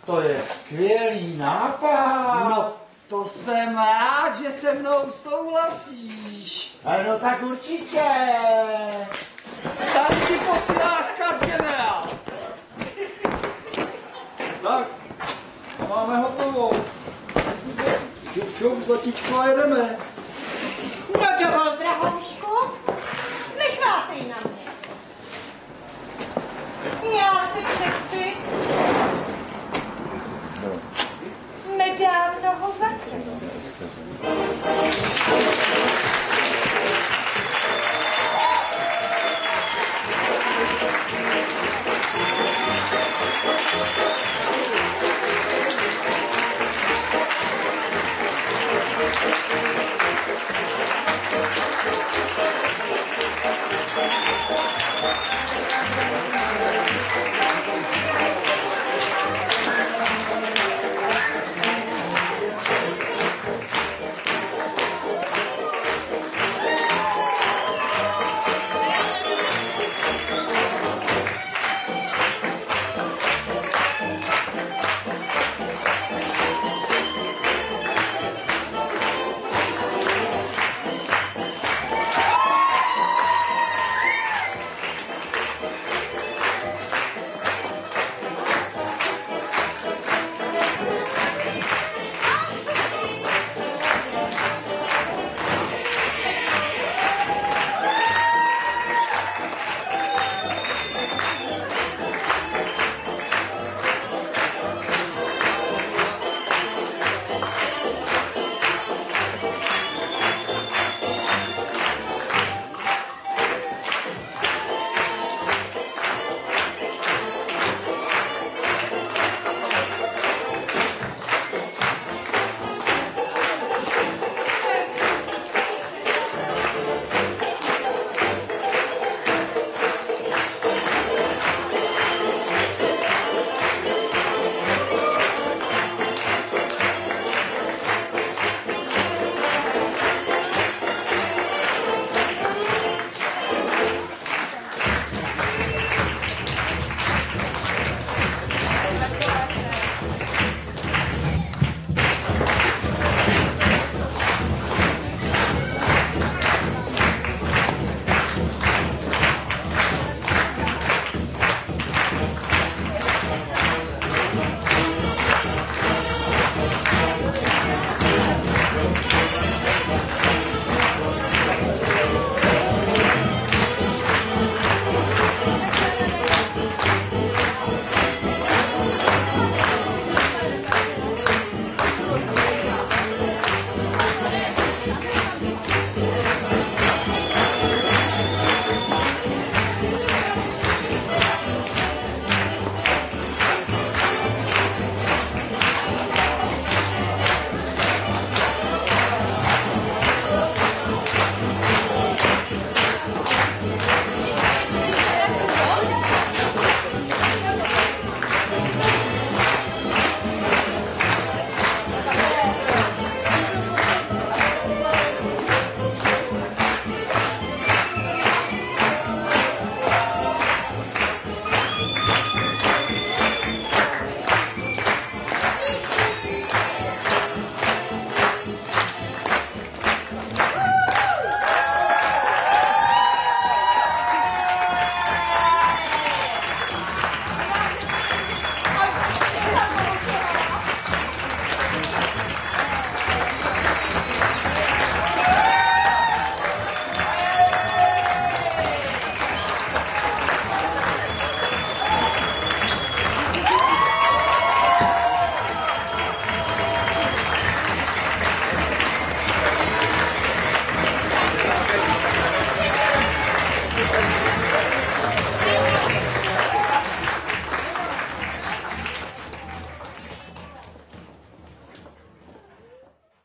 to je skvělý nápad. No, to jsem rád, že se mnou souhlasíš. No tak určitě. Tady ti posílá vzkaz, generál. Tak, máme hotovou. Šup, šup, zlatíčko, a jedeme.